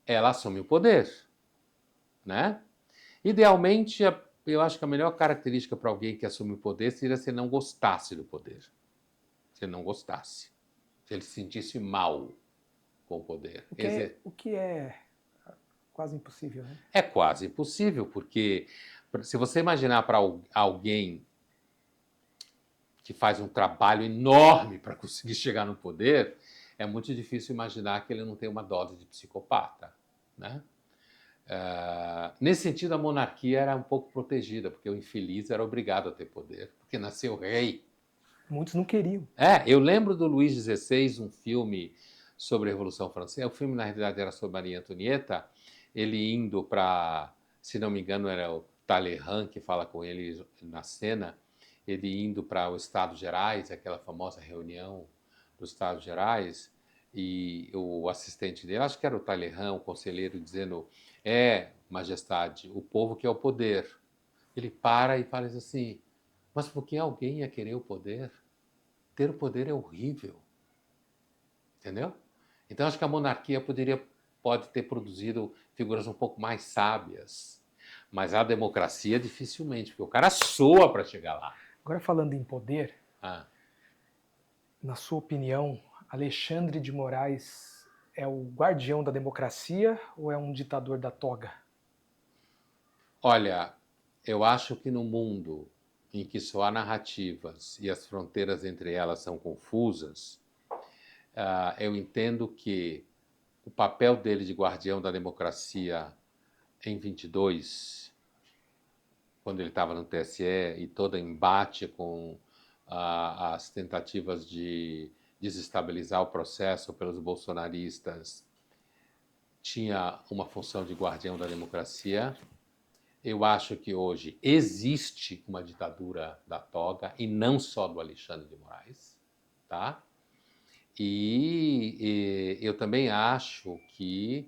B: ela assume o poder, né? Idealmente, eu acho que a melhor característica para alguém que assume o poder seria se ele não gostasse do poder. Se ele não gostasse. Se ele se sentisse mal com o poder.
A: O que é quase impossível, né?
B: É quase impossível, porque se você imaginar para alguém que faz um trabalho enorme para conseguir chegar no poder, é muito difícil imaginar que ele não tem uma dose de psicopata, né? Nesse sentido, a monarquia era um pouco protegida, porque o infeliz era obrigado a ter poder, porque nasceu rei.
A: Muitos não queriam.
B: Eu lembro do Luís XVI, um filme sobre a Revolução Francesa. O filme, na realidade, era sobre Maria Antonieta. Ele indo para, se não me engano, era o Talleyrand que fala com ele na cena. Ele indo para os Estados Gerais, aquela famosa reunião dos Estados Gerais, e o assistente dele, acho que era o Talleyrand, o conselheiro, dizendo: Majestade, o povo quer o poder. Ele para e fala assim: mas por que alguém ia querer o poder? Ter o poder é horrível. Entendeu? Então, acho que a monarquia pode ter produzido figuras um pouco mais sábias. Mas a democracia, dificilmente, porque o cara soa para chegar lá.
A: Agora, falando em poder, na sua opinião, Alexandre de Moraes é o guardião da democracia ou é um ditador da toga?
B: Olha, eu acho que no mundo em que só há narrativas e as fronteiras entre elas são confusas, eu entendo que o papel dele de guardião da democracia em 22, quando ele estava no TSE e todo embate com as tentativas de desestabilizar o processo pelos bolsonaristas, tinha uma função de guardião da democracia. Eu acho que hoje existe uma ditadura da toga, e não só do Alexandre de Moraes, tá? E eu também acho que,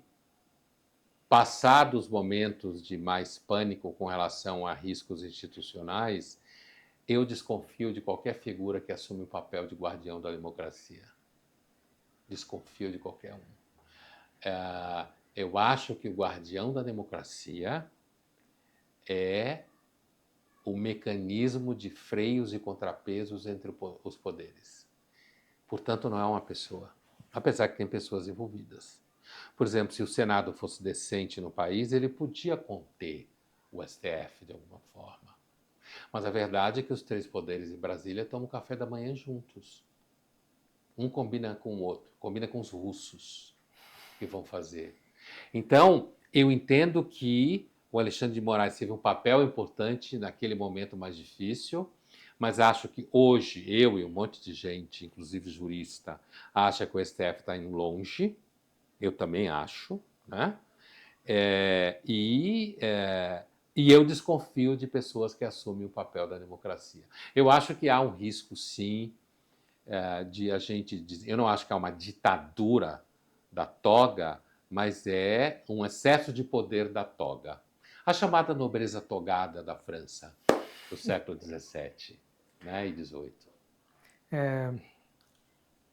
B: passados os momentos de mais pânico com relação a riscos institucionais, eu desconfio de qualquer figura que assume o papel de guardião da democracia. Desconfio de qualquer um. Eu acho que o guardião da democracia é o mecanismo de freios e contrapesos entre os poderes. Portanto, não é uma pessoa, apesar que tem pessoas envolvidas. Por exemplo, se o Senado fosse decente no país, ele podia conter o STF de alguma forma. Mas a verdade é que os três poderes em Brasília tomam café da manhã juntos. Um combina com o outro, combina com os russos que vão fazer. Então, eu entendo que o Alexandre de Moraes teve um papel importante naquele momento mais difícil, mas acho que hoje, eu e um monte de gente, inclusive jurista, acha que o STF está indo longe. Eu também acho, né? É, e eu desconfio de pessoas que assumem o papel da democracia. Eu acho que há um risco, sim, de a gente. Eu não acho que há uma ditadura da toga, mas é um excesso de poder da toga. A chamada nobreza togada da França, do século XVII, né, e XVIII.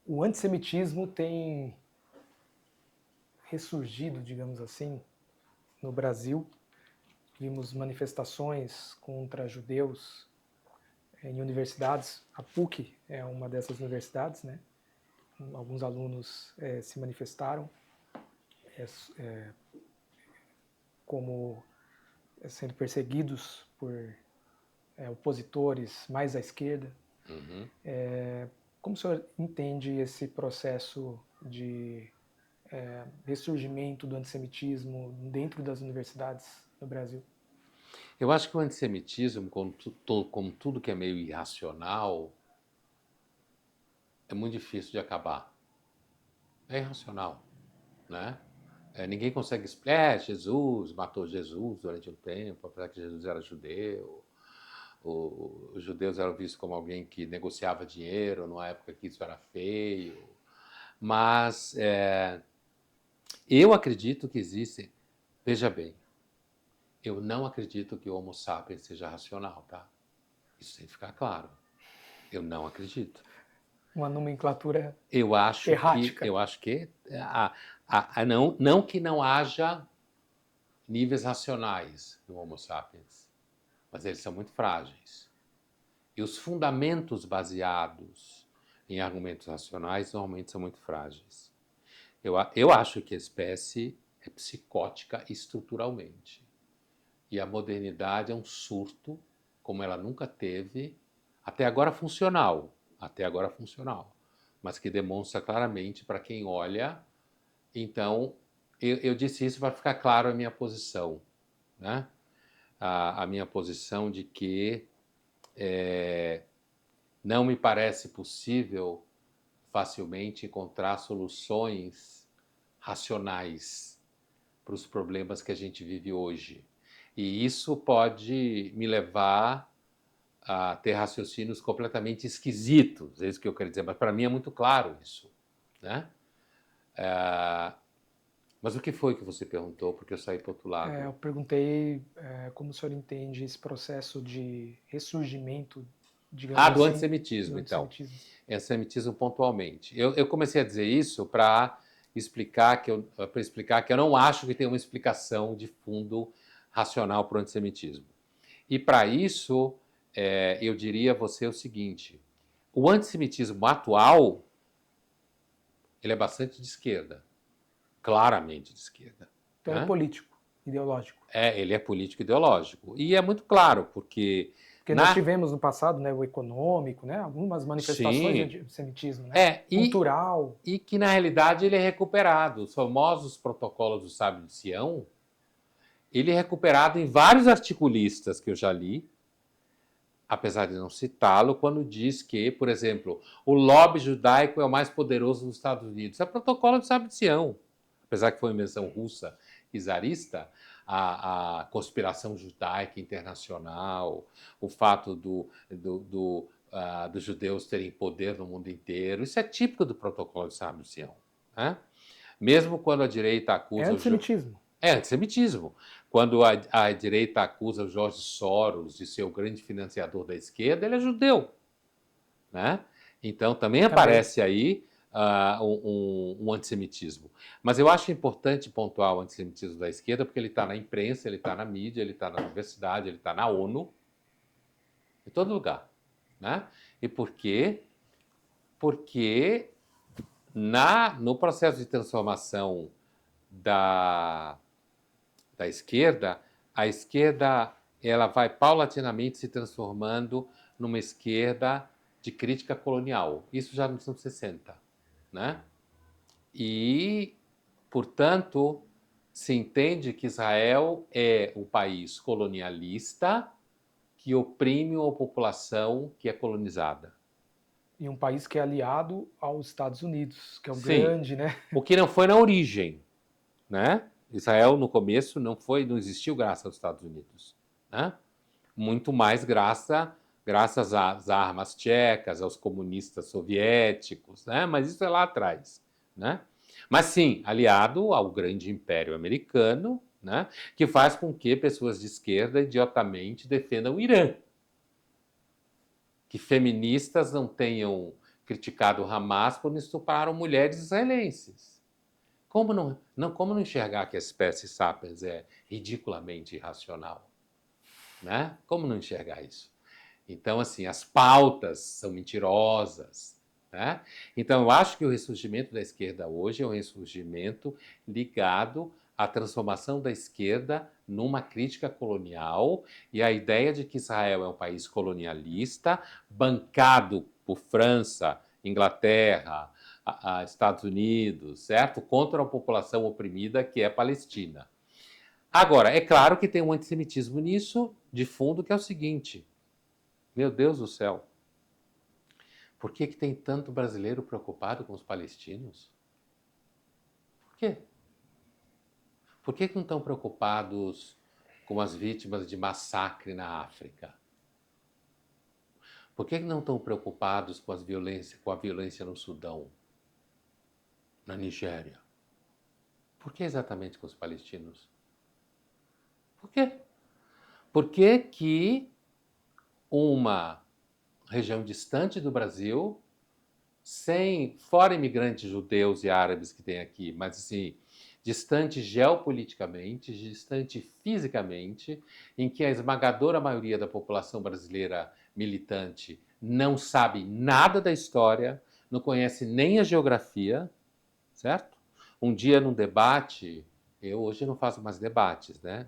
A: O antissemitismo tem ressurgido, digamos assim, no Brasil. Vimos manifestações contra judeus em universidades. A PUC é uma dessas universidades, né? Alguns alunos se manifestaram como sendo perseguidos por opositores mais à esquerda.
B: Uhum.
A: Como o senhor entende esse processo de ressurgimento do antissemitismo dentro das universidades no Brasil?
B: Eu acho que o antissemitismo, como tudo que é meio irracional, é muito difícil de acabar. É irracional, né? Ninguém consegue explicar. Jesus matou Jesus durante um tempo, apesar que Jesus era judeu. Os judeus eram vistos como alguém que negociava dinheiro numa época que isso era feio. Mas eu acredito que existem. Veja bem, eu não acredito que o Homo sapiens seja racional, tá? Isso tem que ficar claro. Eu não acredito.
A: Uma nomenclatura
B: Eu acho
A: errática.
B: que não que não haja níveis racionais no Homo sapiens, mas eles são muito frágeis. E os fundamentos baseados em argumentos racionais normalmente são muito frágeis. Eu acho que a espécie é psicótica estruturalmente. E a modernidade é um surto, como ela nunca teve, até agora funcional, mas que demonstra claramente para quem olha. Então, eu disse isso para ficar claro a minha posição, né? A minha posição de que não me parece possível facilmente encontrar soluções racionais para os problemas que a gente vive hoje. E isso pode me levar a ter raciocínios completamente esquisitos, é isso que eu quero dizer, mas para mim é muito claro isso, né? Mas o que foi que você perguntou? Porque eu saí para o outro lado.
A: Eu perguntei como o senhor entende esse processo de ressurgimento, digamos
B: Do
A: assim,
B: antissemitismo,
A: do
B: então.
A: antissemitismo.
B: Antissemitismo pontualmente. Eu comecei a dizer isso para explicar que eu não acho que tem uma explicação de fundo racional para o antissemitismo. E para isso, eu diria a você o seguinte: o antissemitismo atual ele é bastante de esquerda, claramente de esquerda.
A: Então é político, ideológico.
B: Ele é político ideológico. E é muito claro, porque
A: nós tivemos no passado, né, o econômico, né, algumas manifestações de antissemitismo, né, cultural.
B: E que na realidade ele é recuperado. Os famosos protocolos do Sábio de Sião, ele é recuperado em vários articulistas que eu já li, apesar de não citá-lo, quando diz que, por exemplo, o lobby judaico é o mais poderoso dos Estados Unidos. É protocolo do Sábio de Sião. Apesar que foi uma invenção russa e czarista, a conspiração judaica internacional, o fato dos judeus terem poder no mundo inteiro, isso é típico do protocolo de Sábio de Sião, né? Mesmo quando a direita acusa...
A: É antissemitismo.
B: É antissemitismo. Quando a direita acusa o George Soros de ser o grande financiador da esquerda, ele é judeu, né? Então também aparece aí um antissemitismo. Mas eu acho importante pontuar o antissemitismo da esquerda porque ele está na imprensa, ele está na mídia, ele está na universidade, ele está na ONU, em todo lugar, né? E por quê? Porque no processo de transformação da esquerda, a esquerda ela vai paulatinamente se transformando numa esquerda de crítica colonial. Isso já nos anos 60, né? E, portanto, se entende que Israel é um país colonialista que oprime uma população que é colonizada.
A: E um país que é aliado aos Estados Unidos, que é o
B: Sim,
A: grande, né?
B: o que não foi na origem, né? Israel no começo não existiu graças aos Estados Unidos, né? Muito mais graças às armas tchecas, aos comunistas soviéticos, né? Mas isso é lá atrás, né? Mas sim, aliado ao grande império americano, né? Que faz com que pessoas de esquerda idiotamente defendam o Irã, que feministas não tenham criticado o Hamas por estuprar mulheres israelenses. Como não enxergar que a espécie sapiens é ridiculamente irracional? Né? Como não enxergar isso? Então, assim, as pautas são mentirosas. Né? Então, eu acho que o ressurgimento da esquerda hoje é um ressurgimento ligado à transformação da esquerda numa crítica colonial e à ideia de que Israel é um país colonialista, bancado por França, Inglaterra, Estados Unidos, certo? Contra a população oprimida que é palestina. Agora, é claro que tem um antissemitismo nisso, de fundo, que é o seguinte: meu Deus do céu, por que tem tanto brasileiro preocupado com os palestinos? Por quê? Por que não estão preocupados com as vítimas de massacre na África? Por que não estão preocupados com a violência no Sudão, na Nigéria? Por que exatamente com os palestinos? Por quê? Por que que uma região distante do Brasil, fora imigrantes judeus e árabes que tem aqui, mas assim, distante geopoliticamente, distante fisicamente, em que a esmagadora maioria da população brasileira militante não sabe nada da história, não conhece nem a geografia, certo? Um dia num debate, eu hoje não faço mais debates, né?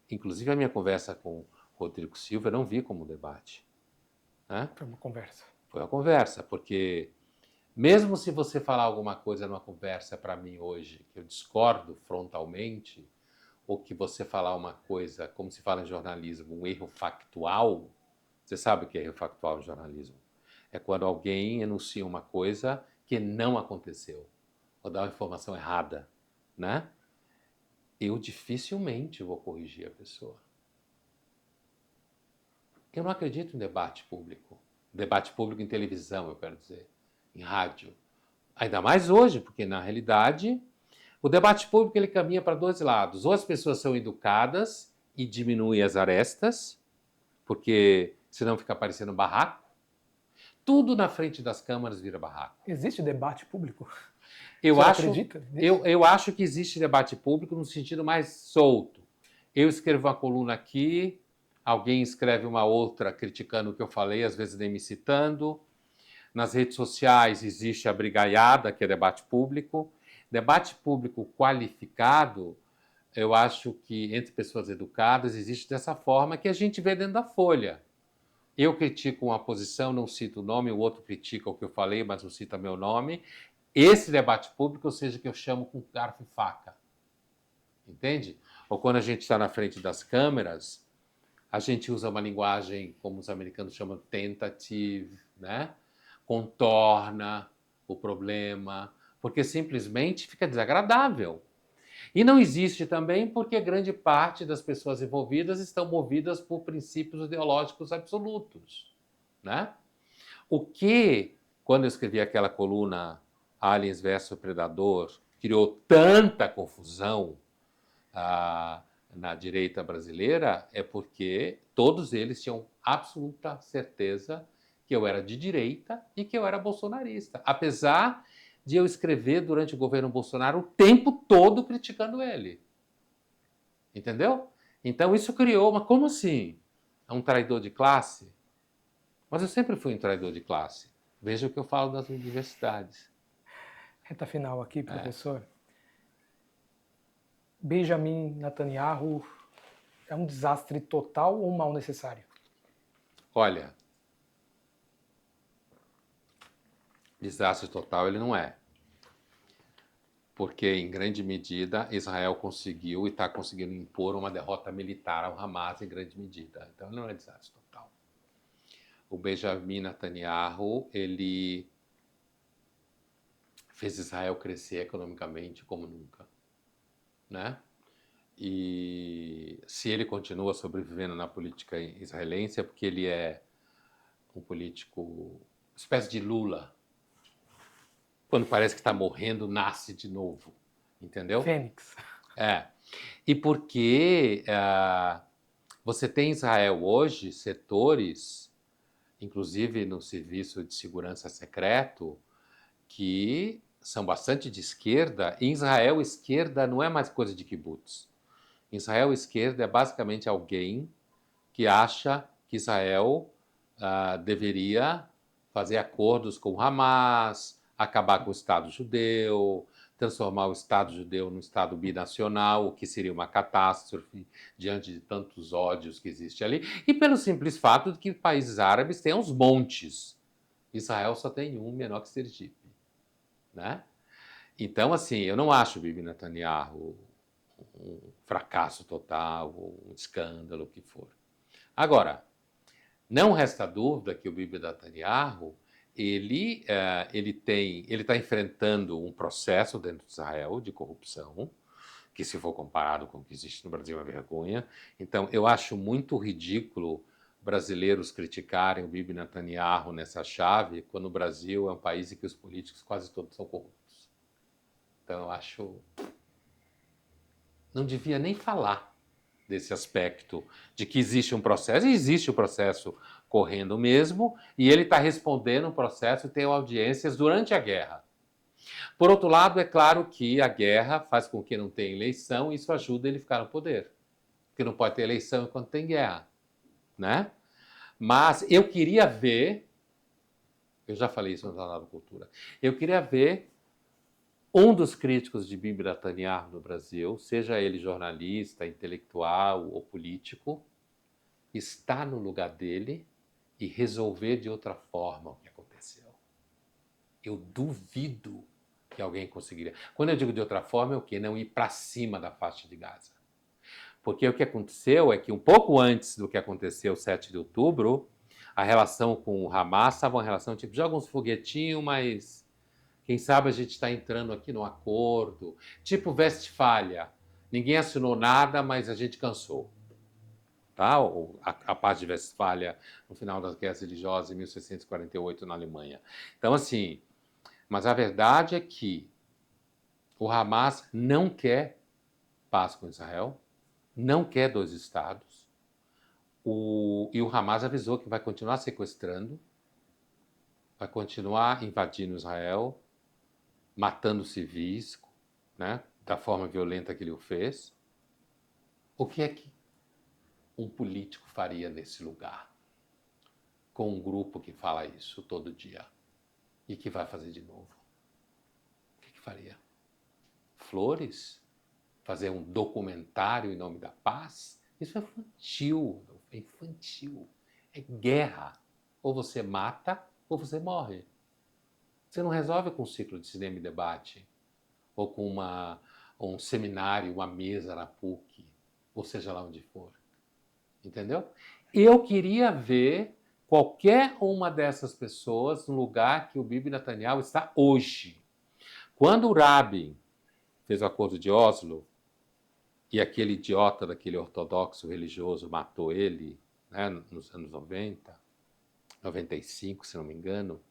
B: Inclusive a minha conversa com o Rodrigo Silva eu não vi como debate. Né?
A: Foi uma conversa.
B: Foi uma conversa, porque mesmo se você falar alguma coisa numa conversa para mim hoje que eu discordo frontalmente, ou que você falar uma coisa, como se fala em jornalismo, um erro factual, você sabe o que é erro factual no jornalismo? É quando alguém enuncia uma coisa que não aconteceu, ou dá uma informação errada, né? Eu dificilmente vou corrigir a pessoa. Eu não acredito em debate público. Debate público em televisão, eu quero dizer, em rádio. Ainda mais hoje, porque na realidade o debate público ele caminha para dois lados. Ou as pessoas são educadas e diminuem as arestas, porque senão fica parecendo barraco. Tudo na frente das câmaras vira barraco.
A: Existe debate público?
B: Eu
A: Você
B: acho,
A: acredita nisso?
B: eu acho que existe debate público no sentido mais solto. Eu escrevo uma coluna aqui, alguém escreve uma outra criticando o que eu falei, às vezes nem me citando. Nas redes sociais existe a brigaiada, que é debate público. Debate público qualificado, eu acho que entre pessoas educadas existe dessa forma que a gente vê dentro da Folha. Eu critico uma posição, não cito o nome, o outro critica o que eu falei, mas não cita meu nome. Esse debate público, ou seja, que eu chamo com garfo e faca. Entende? Ou quando a gente está na frente das câmeras, a gente usa uma linguagem, como os americanos chamam, tentative, né? Contorna o problema, porque simplesmente fica desagradável. E não existe também porque grande parte das pessoas envolvidas estão movidas por princípios ideológicos absolutos, né? O que, quando eu escrevi aquela coluna Aliens versus Predador, criou tanta confusão na direita brasileira é porque todos eles tinham absoluta certeza que eu era de direita e que eu era bolsonarista, apesar de eu escrever durante o governo Bolsonaro o tempo todo criticando ele. Entendeu? Então isso criou uma... Como assim? É um traidor de classe? Mas eu sempre fui um traidor de classe. Veja o que eu falo das universidades.
A: Reta final aqui, professor. Benjamin Netanyahu é um desastre total ou um mal necessário?
B: Olha, desastre total ele não é. Porque, em grande medida, Israel conseguiu e está conseguindo impor uma derrota militar ao Hamas em grande medida. Então, não é desastre total. O Benjamin Netanyahu, ele fez Israel crescer economicamente como nunca, né? E se ele continua sobrevivendo na política israelense é porque ele é um político, espécie de Lula. Quando parece que está morrendo, nasce de novo, entendeu?
A: Fênix.
B: É. E porque você tem em Israel hoje setores, inclusive no serviço de segurança secreto, que são bastante de esquerda. Em Israel, esquerda não é mais coisa de kibbutz. Em Israel, esquerda é basicamente alguém que acha que Israel deveria fazer acordos com o Hamas, acabar com o Estado judeu, transformar o Estado judeu num Estado binacional, o que seria uma catástrofe diante de tantos ódios que existe ali, e pelo simples fato de que países árabes têm uns montes. Israel só tem um, menor que Sergipe, né? Então, assim, eu não acho o Bibi Netanyahu um fracasso total, um escândalo, o que for. Agora, não resta dúvida que o Bibi Netanyahu ele está enfrentando um processo dentro de Israel de corrupção, que se for comparado com o que existe no Brasil é uma vergonha. Então, eu acho muito ridículo brasileiros criticarem o Bibi Netanyahu nessa chave, quando o Brasil é um país em que os políticos quase todos são corruptos. Então, eu acho... Não devia nem falar desse aspecto de que existe um processo, e existe o processo correndo mesmo, e ele está respondendo um processo e tem audiências durante a guerra. Por outro lado, é claro que a guerra faz com que não tenha eleição, e isso ajuda ele a ficar no poder. Porque não pode ter eleição enquanto tem guerra, né? Mas eu queria ver, eu já falei isso no Jornal da Cultura, eu queria ver um dos críticos de Bibi Netanyahu no Brasil, seja ele jornalista, intelectual ou político, estar no lugar dele e resolver de outra forma o que aconteceu. Eu duvido que alguém conseguiria. Quando eu digo de outra forma, é o quê? Não ir para cima da faixa de Gaza. Porque o que aconteceu é que um pouco antes do que aconteceu 7 de outubro, a relação com o Hamas estava uma relação tipo, joga uns foguetinhos, mas quem sabe a gente está entrando aqui no acordo. Tipo Westfália. Ninguém assinou nada, mas a gente cansou. Tá? A paz de Westfália no final das guerras religiosas em 1648 na Alemanha. Então, assim, mas a verdade é que o Hamas não quer paz com Israel, não quer dois estados, e o Hamas avisou que vai continuar sequestrando, vai continuar invadindo Israel, matando civis, né, da forma violenta que ele o fez. O que é que um político faria nesse lugar? Com um grupo que fala isso todo dia e que vai fazer de novo. O que faria? Flores? Fazer um documentário em nome da paz? Isso é infantil, é infantil. É guerra. Ou você mata ou você morre. Você não resolve com um ciclo de cinema e debate, ou com um seminário, uma mesa na PUC, ou seja lá onde for. Entendeu? Eu queria ver qualquer uma dessas pessoas no lugar que o Bibi Netanyahu está hoje. Quando o Rabin fez o acordo de Oslo e aquele idiota daquele ortodoxo religioso matou ele, né, nos anos 90, 95, se não me engano,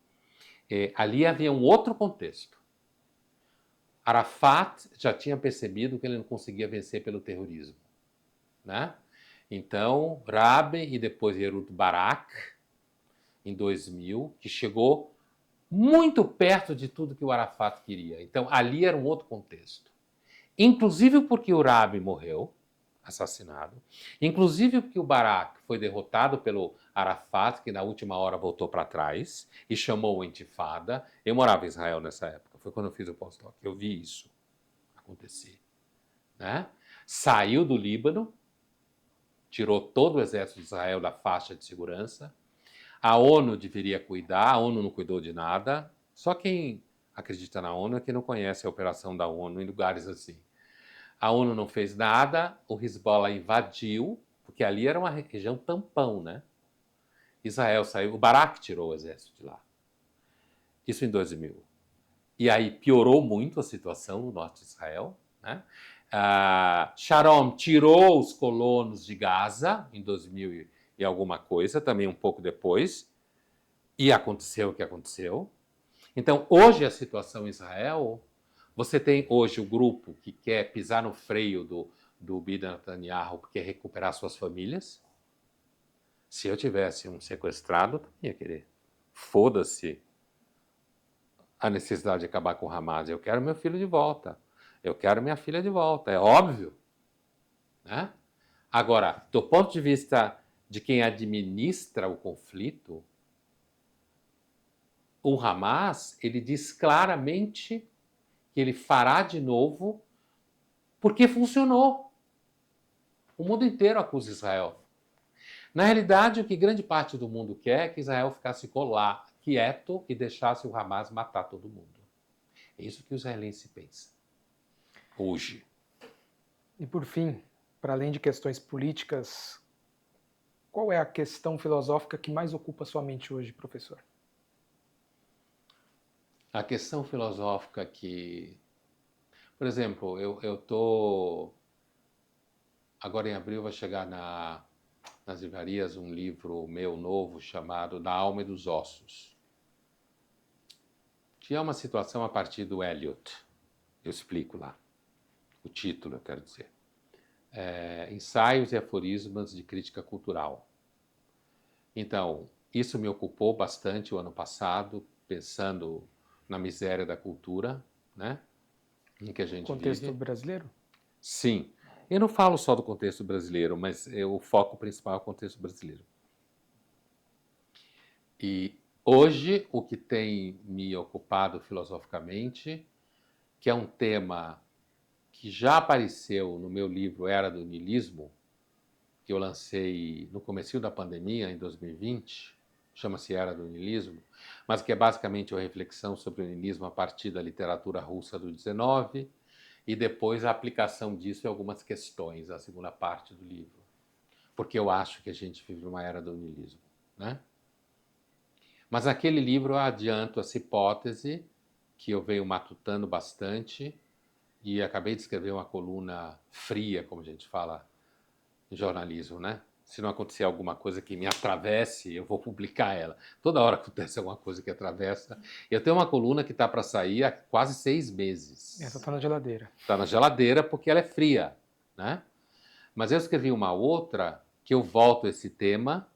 B: ali havia um outro contexto. Arafat já tinha percebido que ele não conseguia vencer pelo terrorismo, né? Então, Rabin e depois Ehud Barak, em 2000, que chegou muito perto de tudo que o Arafat queria. Então, ali era um outro contexto. Inclusive porque o Rabin morreu, assassinado, inclusive porque o Barak foi derrotado pelo Arafat, que na última hora voltou para trás e chamou o Intifada. Eu morava em Israel nessa época, foi quando eu fiz o pós-doc, eu vi isso acontecer, né? saiu do Líbano, tirou todo o exército de Israel da faixa de segurança. A ONU deveria cuidar, a ONU não cuidou de nada. Só quem acredita na ONU é quem não conhece a operação da ONU em lugares assim. A ONU não fez nada, o Hezbollah invadiu, porque ali era uma região tampão, né? Israel saiu, o Barak tirou o exército de lá. Isso em 2000. E aí piorou muito a situação no norte de Israel, né? Sharon tirou os colonos de Gaza em 2000 e alguma coisa, também um pouco depois, e aconteceu o que aconteceu. Então, hoje a situação em Israel, você tem hoje o grupo que quer pisar no freio do Bibi Netanyahu, porque quer recuperar suas famílias. Se eu tivesse um sequestrado, eu também ia querer. Foda-se a necessidade de acabar com o Hamas. Eu quero meu filho de volta. Eu quero minha filha de volta. É óbvio. Né? Agora, do ponto de vista de quem administra o conflito, o Hamas, ele diz claramente que ele fará de novo porque funcionou. O mundo inteiro acusa Israel. Na realidade, o que grande parte do mundo quer é que Israel ficasse lá, quieto, e deixasse o Hamas matar todo mundo. É isso que o israelense pensa. Hoje.
A: E por fim, para além de questões políticas, qual é a questão filosófica que mais ocupa sua mente hoje, professor?
B: A questão filosófica que... Por exemplo, eu tô... Agora em abril vai chegar nas livrarias um livro meu novo chamado Da Alma e dos Ossos. Que é uma situação a partir do Eliot. Eu explico lá. O título, eu quero dizer. Ensaios e aforismos de crítica cultural. Então, isso me ocupou bastante o ano passado, pensando na miséria da cultura, né? Em que a gente
A: Contexto
B: vive.
A: brasileiro?
B: Sim. Eu não falo só do contexto brasileiro, mas o foco principal é o contexto brasileiro. E hoje, o que tem me ocupado filosoficamente, que é um tema que já apareceu no meu livro Era do Niilismo, que eu lancei no comecinho da pandemia, em 2020, chama-se Era do Niilismo, mas que é basicamente uma reflexão sobre o niilismo a partir da literatura russa do 19 e depois a aplicação disso em algumas questões, a segunda parte do livro. Porque eu acho que a gente vive uma era do niilismo, né? Mas naquele livro eu adianto essa hipótese que eu venho matutando bastante e acabei de escrever uma coluna fria, como a gente fala em jornalismo, né? Se não acontecer alguma coisa que me atravesse, eu vou publicar ela. Toda hora acontece alguma coisa que atravessa. Eu tenho uma coluna que está para sair há quase 6 meses.
A: Essa está na geladeira.
B: Está na geladeira porque ela é fria, né? Mas eu escrevi uma outra que eu volto a esse tema.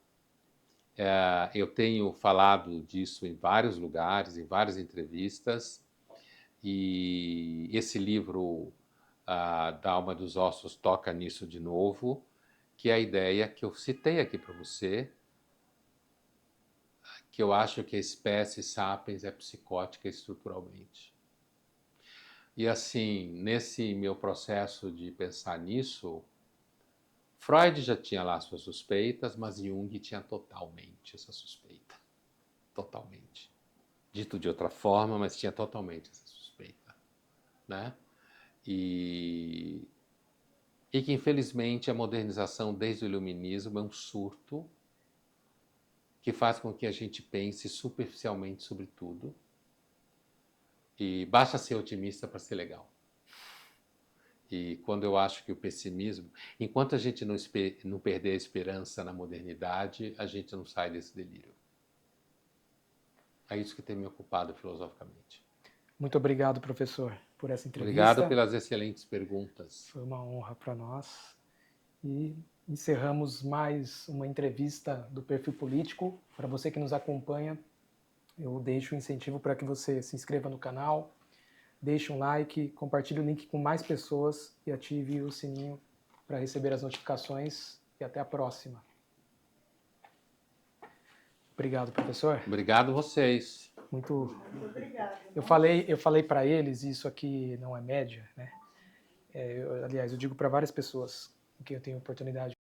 B: Eu tenho falado disso em vários lugares, em várias entrevistas. E esse livro da Alma dos Ossos toca nisso de novo, que é a ideia que eu citei aqui para você, que eu acho que a espécie sapiens é psicótica estruturalmente. E assim, nesse meu processo de pensar nisso, Freud já tinha lá suas suspeitas, mas Jung tinha totalmente essa suspeita. Totalmente. Dito de outra forma, mas tinha totalmente essa suspeita, né? E que, infelizmente, a modernização desde o iluminismo é um surto que faz com que a gente pense superficialmente sobre tudo. E basta ser otimista para ser legal. E quando eu acho que o pessimismo... Enquanto a gente não perder a esperança na modernidade, a gente não sai desse delírio. É isso que tem me ocupado filosoficamente.
A: Muito obrigado, professor, por essa entrevista.
B: Obrigado pelas excelentes perguntas.
A: Foi uma honra para nós. E encerramos mais uma entrevista do Perfil Político. Para você que nos acompanha, eu deixo o incentivo para que você se inscreva no canal, deixe um like, compartilhe o link com mais pessoas e ative o sininho para receber as notificações. E até a próxima. Obrigado, professor.
B: Obrigado vocês.
A: Muito obrigado. Eu falei para eles, isso aqui não é média, né? aliás, eu digo para várias pessoas com quem eu tenho oportunidade